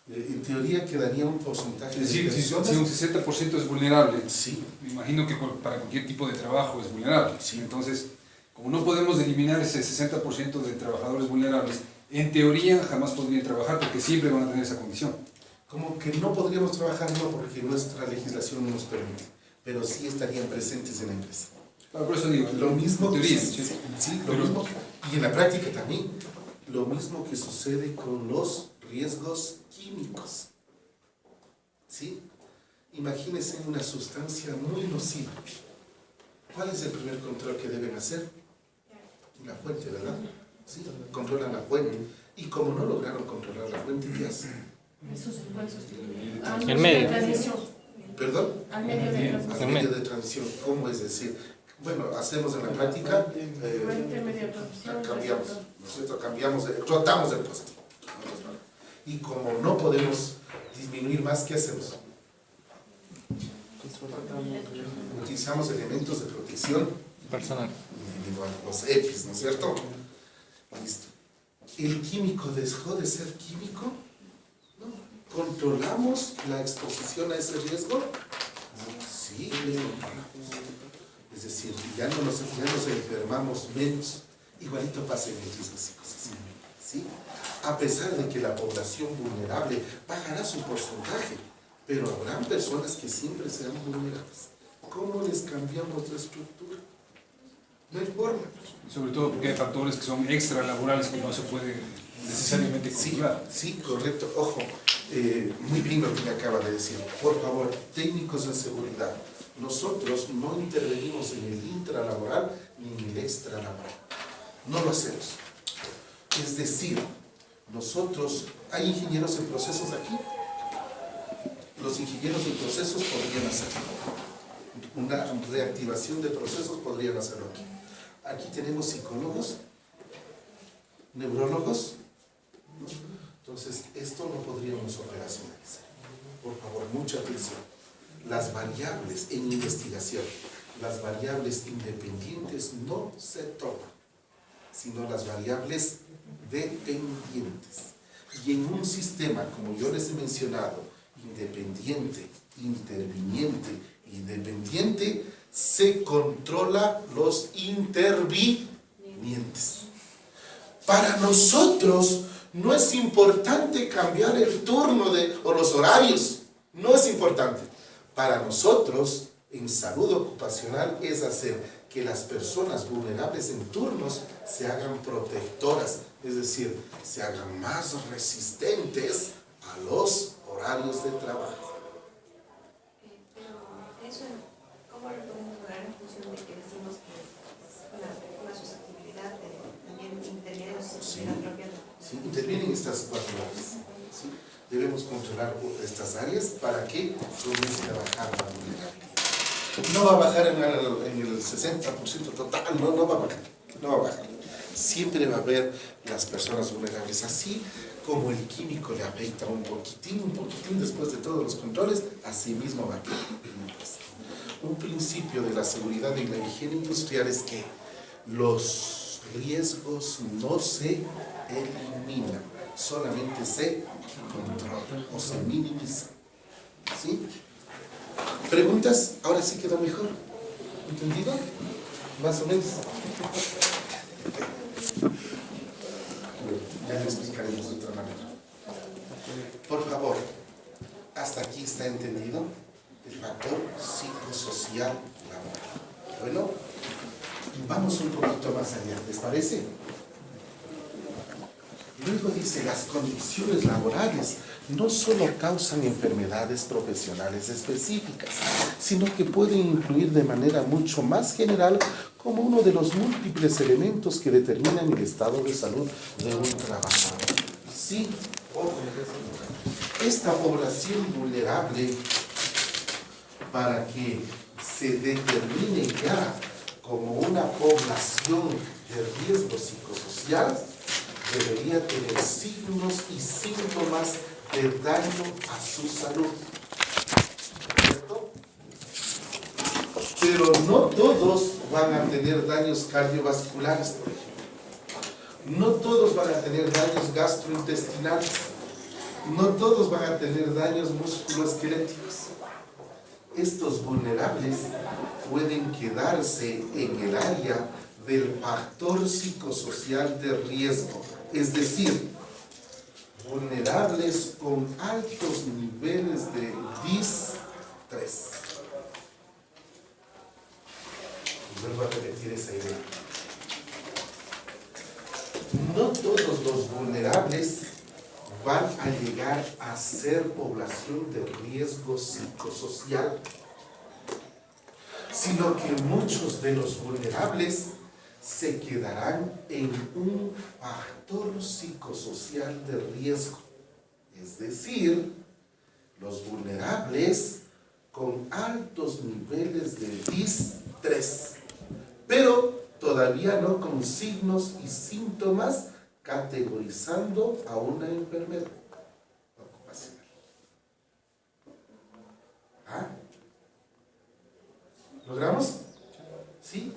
En teoría quedaría un porcentaje Es decir, de si personas. un 60% es vulnerable, Sí, me imagino que para cualquier tipo de trabajo es vulnerable. Sí. Entonces, como no podemos eliminar ese 60% de trabajadores vulnerables, en teoría jamás podrían trabajar porque siempre van a tener esa condición. como que no podríamos trabajar, no, porque nuestra legislación no nos permite, pero sí estarían presentes en la empresa. Claro, por eso digo, Lo mismo en teoría, que, sí. sí, lo Pero- mismo, y en la práctica también, lo mismo que sucede con los riesgos químicos. ¿Sí? Imagínense una sustancia muy nociva. ¿Cuál es el primer control que deben hacer? La fuente, ¿verdad? Sí, controlan la fuente. Y como no lograron controlar la fuente, ¿qué hacen? El medio. ¿Perdón? Al medio de Al transición. medio de transición. ¿Cómo es decir? Bueno, hacemos en la práctica, cambiamos, ¿no es cierto? Rotamos el puesto. Y como no podemos disminuir más, ¿qué hacemos? Utilizamos elementos de protección Personal. individual, los EPIs, ¿no es cierto? Listo. ¿El químico dejó de ser químico? No. ¿Controlamos la exposición a ese riesgo? Sí, lo controlamos. Es decir, ya nos enfermamos menos. Igualito pasa en el riesgo psicosocial. ¿Sí? A pesar de que la población vulnerable bajará su porcentaje, pero habrán personas que siempre serán vulnerables. ¿Cómo les cambiamos la estructura? No hay forma. Y sobre todo porque hay factores que son extra laborales que no se puede necesariamente Sí, controlar. sí, correcto. Ojo, muy bien lo que me acaba de decir. Por favor, técnicos de seguridad, nosotros no intervenimos en el intralaboral ni en el extralaboral. No lo hacemos. Es decir, nosotros, ¿hay ingenieros en procesos aquí? Los ingenieros en procesos podrían hacerlo. Una reactivación de procesos podrían hacerlo aquí. Aquí tenemos psicólogos, neurólogos. Entonces, esto lo podríamos operacionalizar. Por favor, mucha atención. Las variables en investigación, las variables independientes no se toman, sino las variables dependientes. Y en un sistema, como yo les he mencionado, independiente, interviniente y dependiente, se controla los intervinientes. Para nosotros no es importante cambiar el turno o los horarios, no es importante. Para nosotros, en salud ocupacional, es hacer que las personas vulnerables en turnos se hagan protectoras, es decir, se hagan más resistentes a los horarios de trabajo. Pero eso, ¿cómo lo podemos lograr en función de que decimos que es una susceptibilidad también interviene la susceptibilidad propia? ¿Sí? Intervienen estas cuatro áreas. ¿Sí? Debemos controlar estas áreas para que comience a bajar la vulnerabilidad. No va a bajar en el 60% total, no va a bajar, no va a bajar. Siempre va a haber las personas vulnerables, así como el químico le afecta un poquitín después de todos los controles, así mismo va a quedar. Un principio de la seguridad y la higiene industrial es que los riesgos no se eliminan, solamente se controlan o se minimizan. ¿Sí? ¿Preguntas? Ahora sí quedó mejor. ¿Entendido? Más o menos. Ya le explicaremos de otra manera. Por favor, hasta aquí está entendido el factor psicosocial laboral. Bueno, vamos un poquito más allá, ¿les parece? Luego dice, las condiciones laborales no solo causan enfermedades profesionales específicas, sino que pueden influir de manera mucho más general como uno de los múltiples elementos que determinan el estado de salud de un trabajador. Sí, ojo, esta población vulnerable, para que se determine ya como una población de riesgo psicosocial, debería tener signos y síntomas de daño a su salud. ¿Cierto? Pero no todos van a tener daños cardiovasculares, por ejemplo. No todos van a tener daños gastrointestinales. No todos van a tener daños musculoesqueléticos. Estos vulnerables pueden quedarse en el área del factor psicosocial de riesgo, es decir, vulnerables con altos niveles de DIS-3. Vuelvo a repetir esa idea. No todos los vulnerables van a llegar a ser población de riesgo psicosocial, sino que muchos de los vulnerables se quedarán en un factor psicosocial de riesgo, es decir, los vulnerables con altos niveles de DIS-3, pero todavía no con signos y síntomas categorizando a una enfermedad ocupacional. ¿Ah? ¿Logramos? ¿Sí?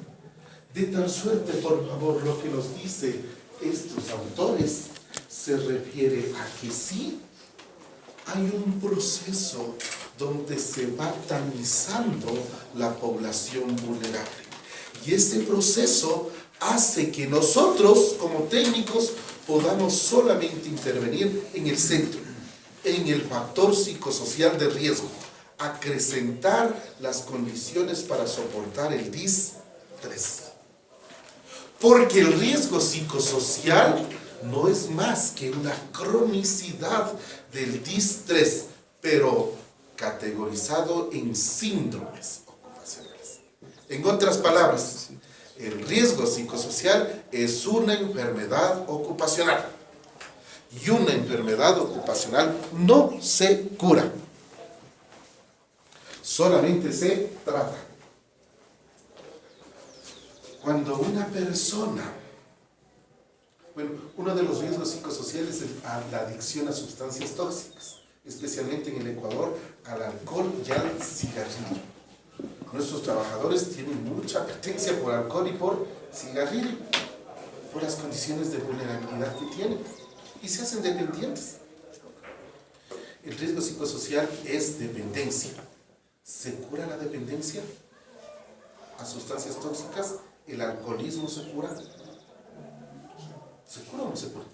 De tal suerte, por favor, lo que nos dice estos autores se refiere a que sí hay un proceso donde se va tamizando la población vulnerable. Y ese proceso hace que nosotros, como técnicos, podamos solamente intervenir en el centro, en el factor psicosocial de riesgo, acrecentar las condiciones para soportar el DIS-3. Porque el riesgo psicosocial no es más que una cronicidad del DIS-3, pero categorizado en síndromes ocupacionales. En otras palabras, el riesgo psicosocial es una enfermedad ocupacional. Y una enfermedad ocupacional no se cura. Solamente se trata. Cuando una persona, bueno, uno de los riesgos psicosociales es la adicción a sustancias tóxicas, especialmente en el Ecuador, al alcohol y al cigarrillo. Nuestros trabajadores tienen mucha apetencia por alcohol y por cigarrillo, por las condiciones de vulnerabilidad que tienen, y se hacen dependientes. El riesgo psicosocial es dependencia. ¿Se cura la dependencia a sustancias tóxicas? ¿El alcoholismo se cura? ¿Se cura o no se cura?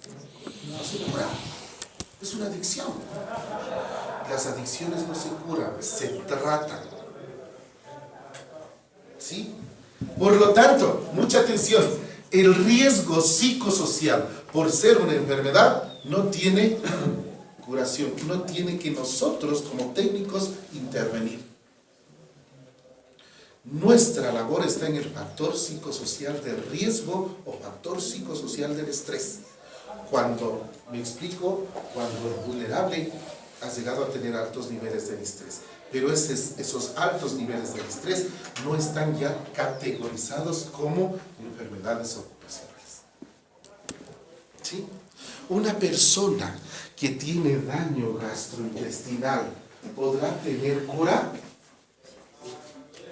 No se cura. Es una adicción. Las adicciones no se curan, se tratan. ¿Sí? Por lo tanto, mucha atención, el riesgo psicosocial por ser una enfermedad no tiene curación, no tiene que nosotros como técnicos intervenir. Nuestra labor está en el factor psicosocial de riesgo o factor psicosocial del estrés. Cuando, me explico, cuando el vulnerable ha llegado a tener altos niveles de estrés, pero esos altos niveles de estrés no están ya categorizados como enfermedades ocupacionales. ¿Sí? Una persona que tiene daño gastrointestinal, ¿podrá tener cura?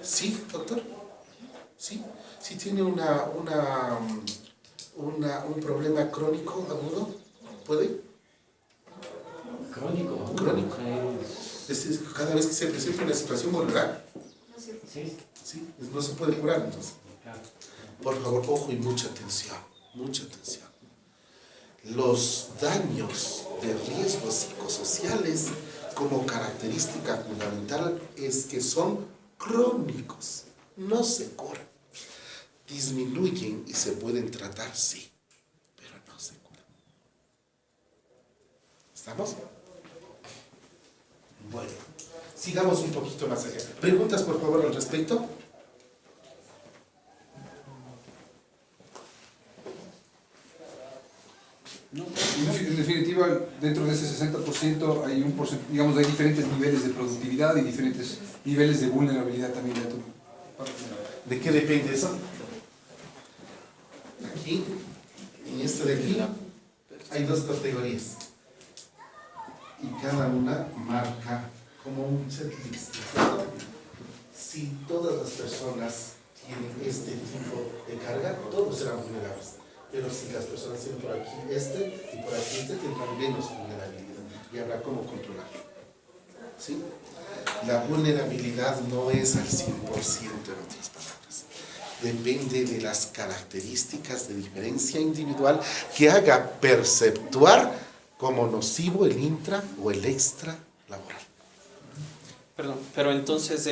¿Sí, doctor? ¿Sí? Si tiene un problema crónico agudo, ¿puede? Crónico. Crónico. Es decir, cada vez que se presenta una situación volverá. Sí. ¿Sí? No se puede curar entonces. Por favor, ojo y mucha atención. Mucha atención. Los daños de riesgos psicosociales como característica fundamental es que son crónicos, no se curan. Disminuyen y se pueden tratar, sí, pero no se curan. ¿Estamos? Bueno, sigamos un poquito más allá. ¿Preguntas, por favor, al respecto? No, en definitiva, dentro de ese 60% hay digamos, hay diferentes niveles de productividad y diferentes niveles de vulnerabilidad también dentro. ¿De qué depende eso? Aquí, en este de aquí, hay dos categorías. Y cada una marca como un checklist, ¿cierto? Si todas las personas tienen este tipo de carga, todos serán vulnerables. Pero si las personas tienen por aquí este y por aquí este, tendrán menos vulnerabilidad y habrá cómo controlarlo. ¿Sí? La vulnerabilidad no es al 100%, en otras palabras. Depende de las características de diferencia individual que haga perceptuar como nocivo el intra o el extra laboral. Perdón, pero entonces,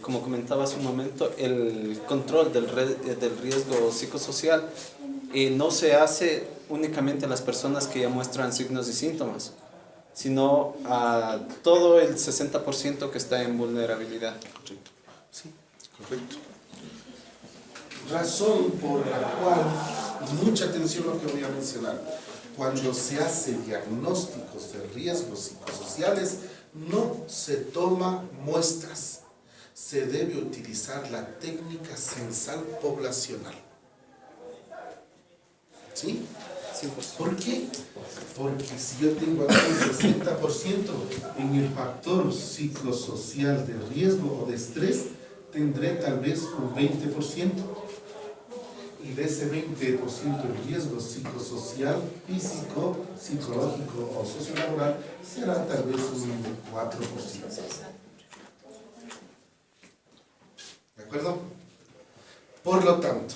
como comentaba hace un momento, el control del riesgo psicosocial no se hace únicamente a las personas que ya muestran signos y síntomas, sino a todo el 60% que está en vulnerabilidad. Correcto. Sí, correcto. Razón por la cual, mucha atención a lo que voy a mencionar, cuando se hace diagnósticos de riesgos psicosociales, no se toma muestras. Se debe utilizar la técnica censal poblacional. ¿Sí? ¿Por qué? Porque si yo tengo aquí un 60% en el factor psicosocial de riesgo o de estrés, tendré tal vez un 20%. Y de ese 20% de riesgo psicosocial, físico, psicológico o sociolaboral, será tal vez un 4%. ¿De acuerdo? Por lo tanto,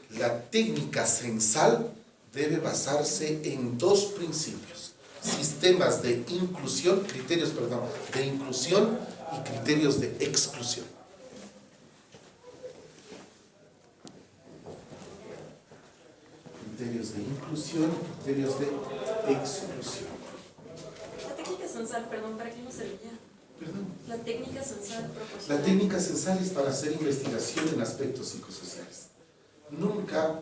la técnica censal debe basarse en dos principios: sistemas de inclusión, criterios, perdón, de inclusión y criterios de exclusión. Criterios de inclusión, criterios de exclusión. La técnica censal, perdón, ¿para qué nos servía? ¿Perdón? La técnica censal proporciona. La técnica censal es para hacer investigación en aspectos psicosociales. Nunca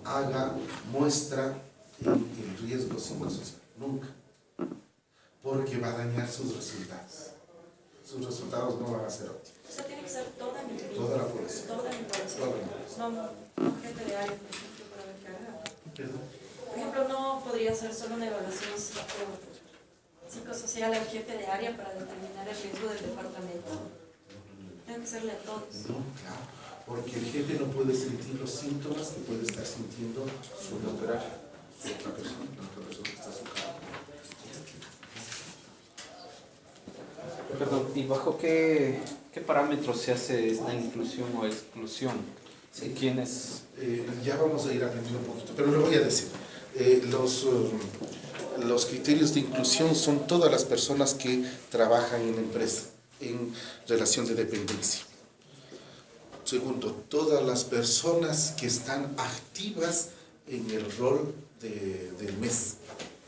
haga muestra en el riesgo psicosocial, nunca, porque va a dañar sus resultados. Sus resultados no van a ser óptimos. O sea, tiene que ser toda mi vida. Toda la población. Toda mi población. Toda la población. No gente de área, por ejemplo, para ver qué haga. ¿Perdón? Por ejemplo, no podría ser solo una evaluación psicosocial al jefe de área para determinar el riesgo del departamento. Tiene que serle a todos. No, claro, porque el jefe no puede sentir los síntomas que puede estar sintiendo su otra persona que está a su cargo. Perdón, ¿y bajo qué parámetros se hace esta inclusión o exclusión? Sí. ¿Quiénes? Ya vamos a ir aprendiendo un poquito, pero lo voy a decir. Los criterios de inclusión son todas las personas que trabajan en la empresa en relación de dependencia. Segundo, todas las personas que están activas en el rol del mes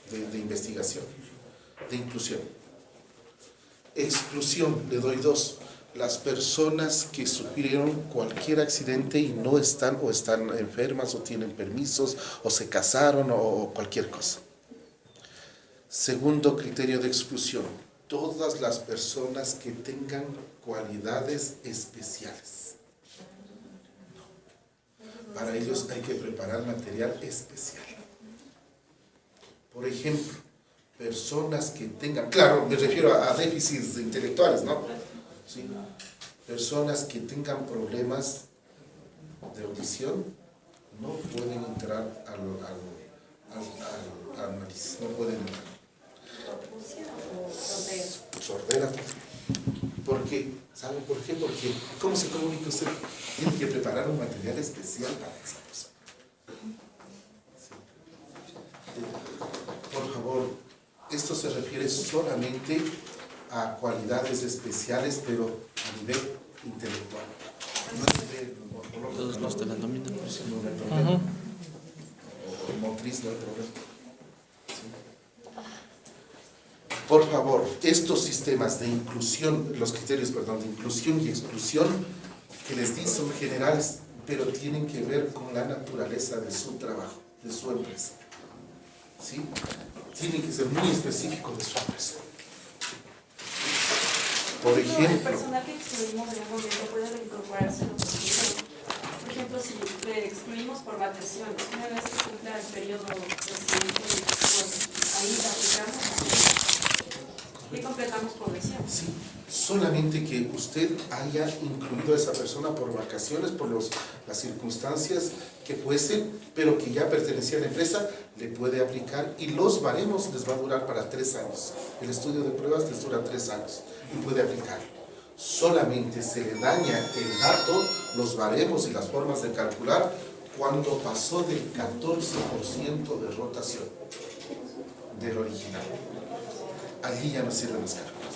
de investigación, de inclusión. Exclusión, le doy dos. Las personas que sufrieron cualquier accidente y no están o están enfermas o tienen permisos o se casaron o cualquier cosa. Segundo criterio de exclusión, todas las personas que tengan cualidades especiales. Para ellos hay que preparar material especial. Por ejemplo, personas que tengan, claro, me refiero a déficits intelectuales, ¿no? ¿Sí? Personas que tengan problemas de audición no pueden entrar al análisis, no pueden entrar. Sordera. ¿Por qué? ¿Saben por qué? Porque, ¿cómo se comunica usted? Tiene que preparar un material especial para esa persona. Por favor, esto se refiere solamente a cualidades especiales, pero a nivel intelectual. No a nivel morfológico. Los de la nómina. No hay problema. O motriz, no hay problema. Por favor, estos sistemas de inclusión, los criterios, perdón, de inclusión y exclusión que les di son generales, pero tienen que ver con la naturaleza de su trabajo, de su empresa. ¿Sí? Tienen que ser muy específicos de su empresa. Por ejemplo, el personal que excluimos en un momento puede reincorporarse en otro periodo. Por ejemplo, si le excluimos por vacaciones, una vez que cumpla el periodo de ahí aplicamos y completamos por lesión. sí, solamente que usted haya incluido a esa persona por vacaciones, por las circunstancias que fuesen, pero que ya pertenecía a la empresa, le puede aplicar y los baremos les va a durar para 3 años. El estudio de pruebas les dura 3 años y puede aplicar. Solamente se le daña el dato, los baremos y las formas de calcular cuando pasó del 14% de rotación del original. Allí ya no sirven los cálculos.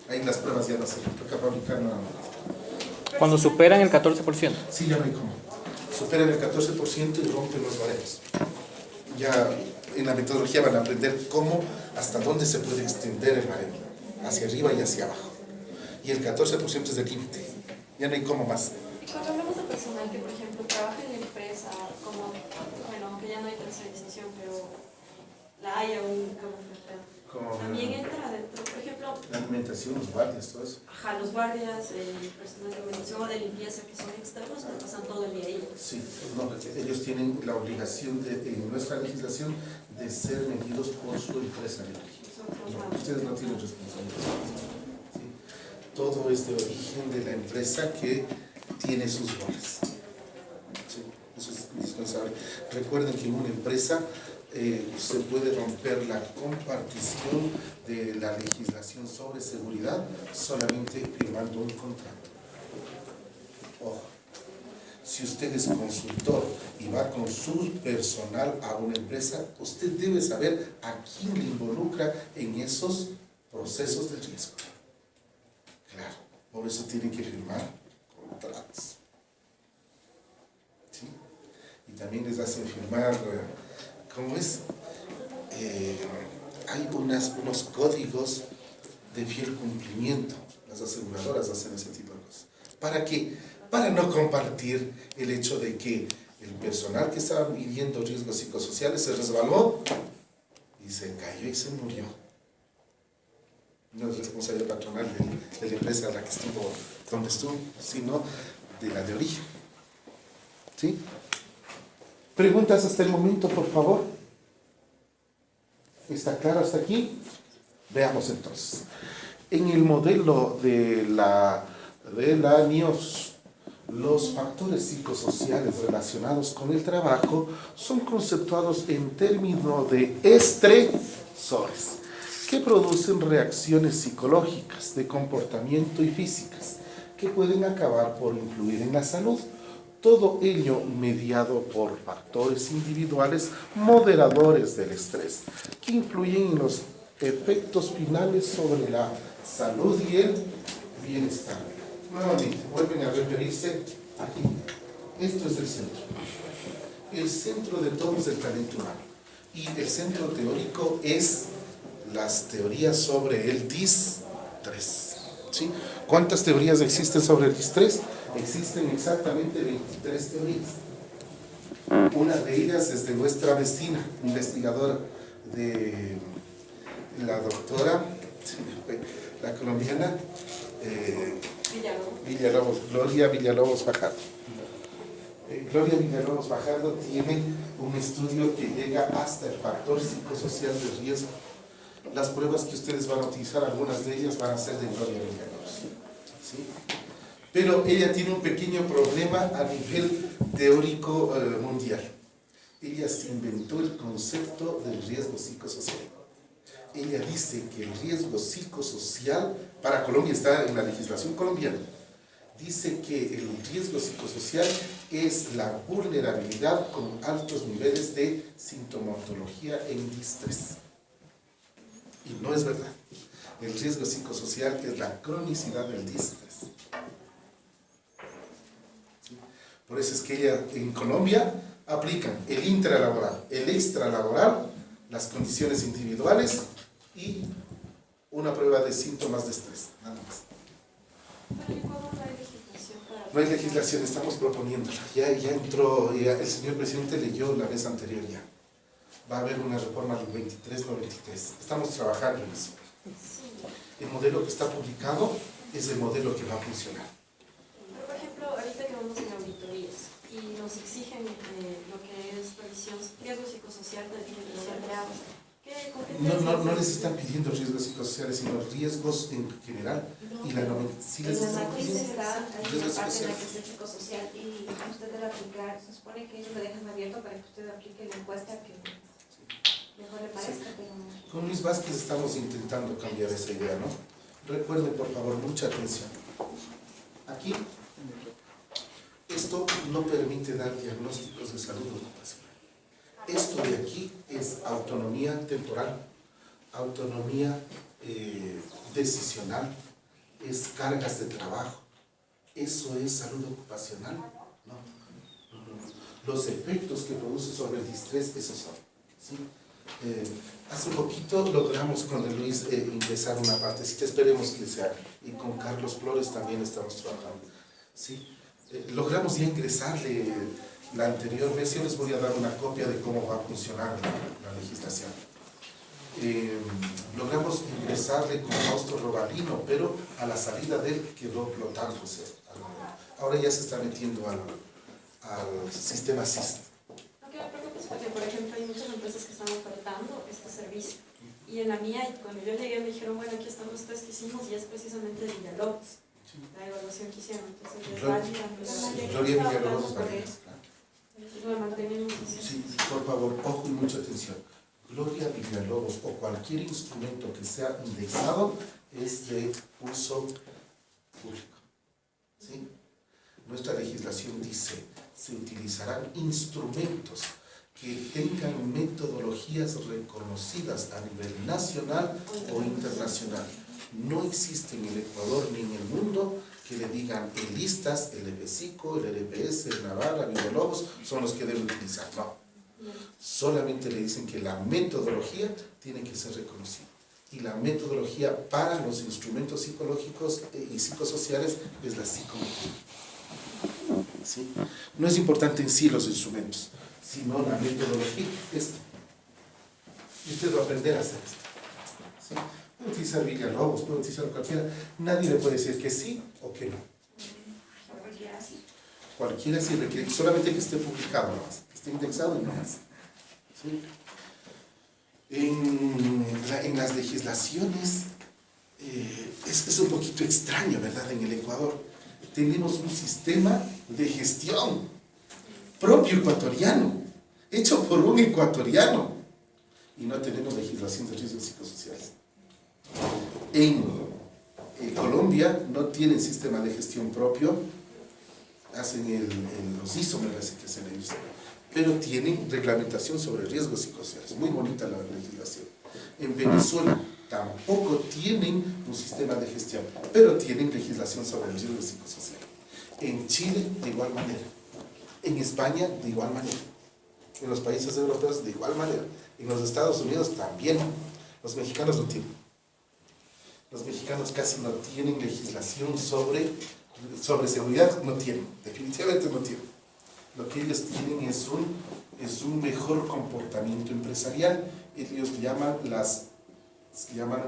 Ahí las pruebas ya no sirven. Toca fabricar nada más. Cuando superan el 14%. Sí, ya no hay cómo. Superan el 14% y rompen los baremos. Ya en la metodología van a aprender cómo, hasta dónde se puede extender el baremo. Hacia arriba y hacia abajo. Y el 14% es el límite. Ya no hay cómo más. Y cuando hablamos de personal que, por ejemplo, trabaja en la empresa, como, bueno, aunque ya no hay tercerización, pero la hay aún como oferta. También entra dentro, por ejemplo, la alimentación, los guardias, todo eso. Ajá, los guardias, el personal de organización o de limpieza que son externos, que pasan todo el día ahí. Sí, no, ellos tienen la obligación en nuestra legislación de ser medidos por su empresa de origen. No, ustedes no tienen responsabilidad. ¿Sí? Todo es de origen de la empresa que tiene sus roles. ¿Sí? Eso es indispensable. Recuerden que en una empresa se puede romper la compartición de la legislación sobre seguridad solamente firmando un contrato. Ojo, si usted es consultor y va con su personal a una empresa, usted debe saber a quién le involucra en esos procesos de riesgo. Claro, por eso tienen que firmar contratos. ¿Sí? Y también les hacen firmar... ¿Cómo es? Hay unos códigos de fiel cumplimiento. Las aseguradoras hacen ese tipo de cosas. ¿Para qué? Para no compartir el hecho de que el personal que estaba viviendo riesgos psicosociales se resbaló y se cayó y se murió. No es responsabilidad patronal de la empresa a la que estuvo, donde estuvo, sino de la de origen. ¿Sí? ¿Preguntas hasta el momento, por favor? ¿Está claro hasta aquí? Veamos entonces. En el modelo de la NIOS, los factores psicosociales relacionados con el trabajo son conceptuados en términos de estresores, que producen reacciones psicológicas, de comportamiento y físicas, que pueden acabar por influir en la salud. Todo ello mediado por factores individuales moderadores del estrés, que influyen en los efectos finales sobre la salud y el bienestar. Nuevamente, vuelven a referirse aquí. Esto es el centro. El centro de todo es el talento humano. Y el centro teórico es las teorías sobre el distrés. ¿Sí? ¿Cuántas teorías existen sobre el distrés? Existen exactamente 23 teorías. Una de ellas es de nuestra vecina, investigadora, de la doctora, la colombiana, Villalobos, Gloria Villalobos Fajardo. Gloria Villalobos Fajardo tiene un estudio que llega hasta el factor psicosocial de riesgo. Las pruebas que ustedes van a utilizar, algunas de ellas van a ser de Gloria Villalobos, ¿sí? Pero ella tiene un pequeño problema a nivel teórico mundial. Ella se inventó el concepto del riesgo psicosocial. Ella dice que el riesgo psicosocial, para Colombia está en la legislación colombiana, dice que el riesgo psicosocial es la vulnerabilidad con altos niveles de sintomatología en distrés. Y no es verdad. El riesgo psicosocial es la cronicidad del distrés. ¿Sí? Por eso es que ella en Colombia aplican el intralaboral, el extralaboral, las condiciones individuales y una prueba de síntomas de estrés, nada más. Pero en Ecuador no hay legislación para... No hay legislación, estamos proponiéndola. Ya entró, el señor presidente leyó la vez anterior ya. Va a haber una reforma del 23, no 23. Estamos trabajando en eso. Sí. El modelo que está publicado es el modelo que va a funcionar. Pero, por ejemplo, ahorita que vamos en auditorías y nos exigen lo que es revisión, riesgo psicosocial de empleados, ¿qué competencias? No les están pidiendo riesgos psicosociales, sino riesgos en general. Y la sí les En la están matriz pidiendo está, hay riesgos una parte en la psicosociales. que es el psicosocial y usted debe aplicar, se supone que ellos lo dejan abierto para que usted aplique la encuesta que mejor le parezca, pero... Con Luis Vázquez estamos intentando cambiar esa idea, ¿no? Recuerden, por favor, mucha atención. Aquí, esto no permite dar diagnósticos de salud ocupacional. Esto de aquí es autonomía temporal, autonomía decisional, es cargas de trabajo. ¿Eso es salud ocupacional? No. Los efectos que produce sobre el distrés, esos son. ¿Sí? Hace un poquito logramos con el Luis ingresar una partecita, esperemos que se haga. Y con Carlos Flores también estamos trabajando. ¿Sí? Logramos ya ingresarle la anterior vez. Yo les voy a dar una copia de cómo va a funcionar la legislación. Logramos ingresarle con Fausto Robalino, pero a la salida de él quedó flotándose. Ahora ya se está metiendo al sistema SIST. Lo que me preocupa es porque, por ejemplo, hay muchas empresas que están ofertando este servicio. Y en la mía, cuando yo llegué, me dijeron, bueno, aquí están los test que hicimos y es precisamente de Villalobos, la evaluación que hicieron. Entonces, es válida. Gloria Villalobos es válida. Entonces, lo mantenemos así. Sí, por favor, ojo y mucha atención. Gloria Villalobos o cualquier instrumento que sea indexado es de uso público. ¿Sí? Nuestra legislación dice, se utilizarán instrumentos que tengan metodologías reconocidas a nivel nacional o internacional. No existe en el Ecuador ni en el mundo que le digan el ISTAS, el EPSICO, el RPS, el Navarra, Villalobos son los que deben utilizar. No. Solamente le dicen que la metodología tiene que ser reconocida. Y la metodología para los instrumentos psicológicos y psicosociales es la psicometría. ¿Sí? No es importante en sí los instrumentos, sino la metodología. Esto. Y usted va a aprender a hacer esto. ¿Sí? Puede utilizar Villalobos, puede utilizar cualquiera. Nadie le puede decir que sí o que no. Cualquiera sí. Cualquiera sí requiere, solamente que esté publicado nomás, que esté indexado y no más. ¿Sí? En las legislaciones es un poquito extraño, ¿verdad? En el Ecuador tenemos un sistema de gestión propio ecuatoriano, hecho por un ecuatoriano, y no tenemos legislación de riesgos psicosociales. En Colombia no tienen sistema de gestión propio, hacen los ISO, me parece que hacen ellos, pero tienen reglamentación sobre riesgos psicosociales, muy bonita la legislación. En Venezuela tampoco tienen un sistema de gestión, pero tienen legislación sobre el riesgo psicosocial. En Chile, de igual manera. En España, de igual manera. En los países europeos, de igual manera. En los Estados Unidos también. Los mexicanos no tienen. Los mexicanos casi no tienen legislación sobre seguridad, no tienen. Definitivamente no tienen. Lo que ellos tienen es un mejor comportamiento empresarial. Ellos llaman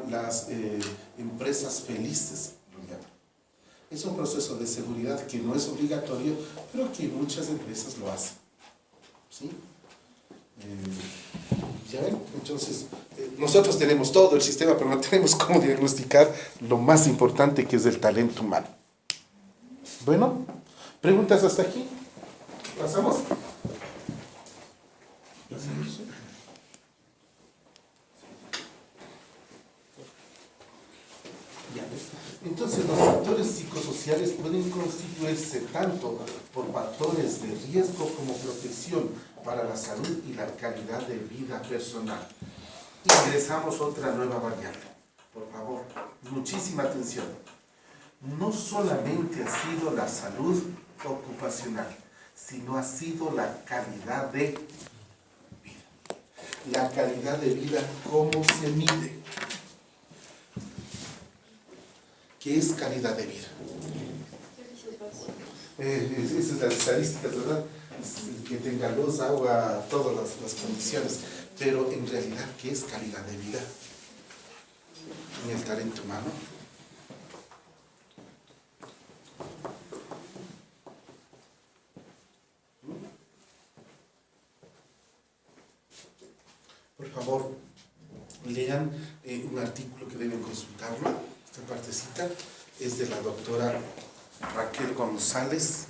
las empresas felices, lo llaman. Es un proceso de seguridad que no es obligatorio, pero que muchas empresas lo hacen. ¿Sí? ¿Ya ven? Entonces, nosotros tenemos todo el sistema, pero no tenemos cómo diagnosticar lo más importante que es el talento humano. Bueno, ¿preguntas hasta aquí? ¿Pasamos? Entonces, los factores psicosociales pueden constituirse tanto por factores de riesgo como protección para la salud y la calidad de vida personal. Ingresamos otra nueva variable. Por favor, muchísima atención. No solamente ha sido la salud ocupacional, sino ha sido la calidad de vida. La calidad de vida, ¿cómo se mide? ¿Qué es calidad de vida? Esas son las estadísticas, ¿verdad? Que tenga luz, agua, todas las condiciones. Pero en realidad, ¿qué es calidad de vida? En el talento humano. Por favor, lean un artículo que deben consultarlo. Esta partecita es de la doctora Raquel González.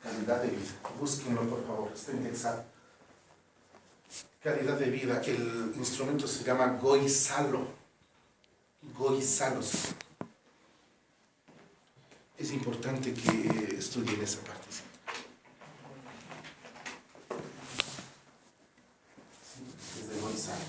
Calidad de vida. Búsquenlo, por favor, está indexado. Calidad de vida. El instrumento se llama Goizalo. Goizalo. Es importante que estudien esa partecita. Desde Goizalo.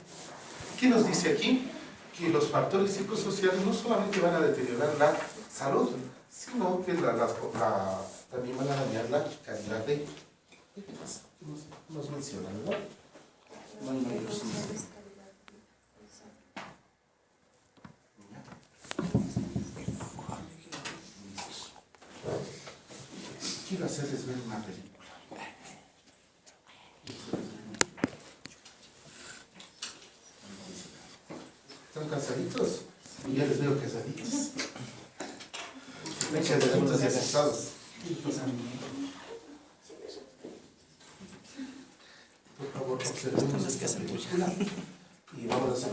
¿Qué nos dice aquí? Que los factores psicosociales no solamente van a deteriorar la salud, sino que también van a dañar la calidad de vida. Nos mencionan, ¿no? No hay mayor sentido. Quiero hacerles ver una película. ¿Están cansaditos? Y ya les veo casaditos. Muchas preguntas y asustados. Por favor, observemos esta película y vamos a hacer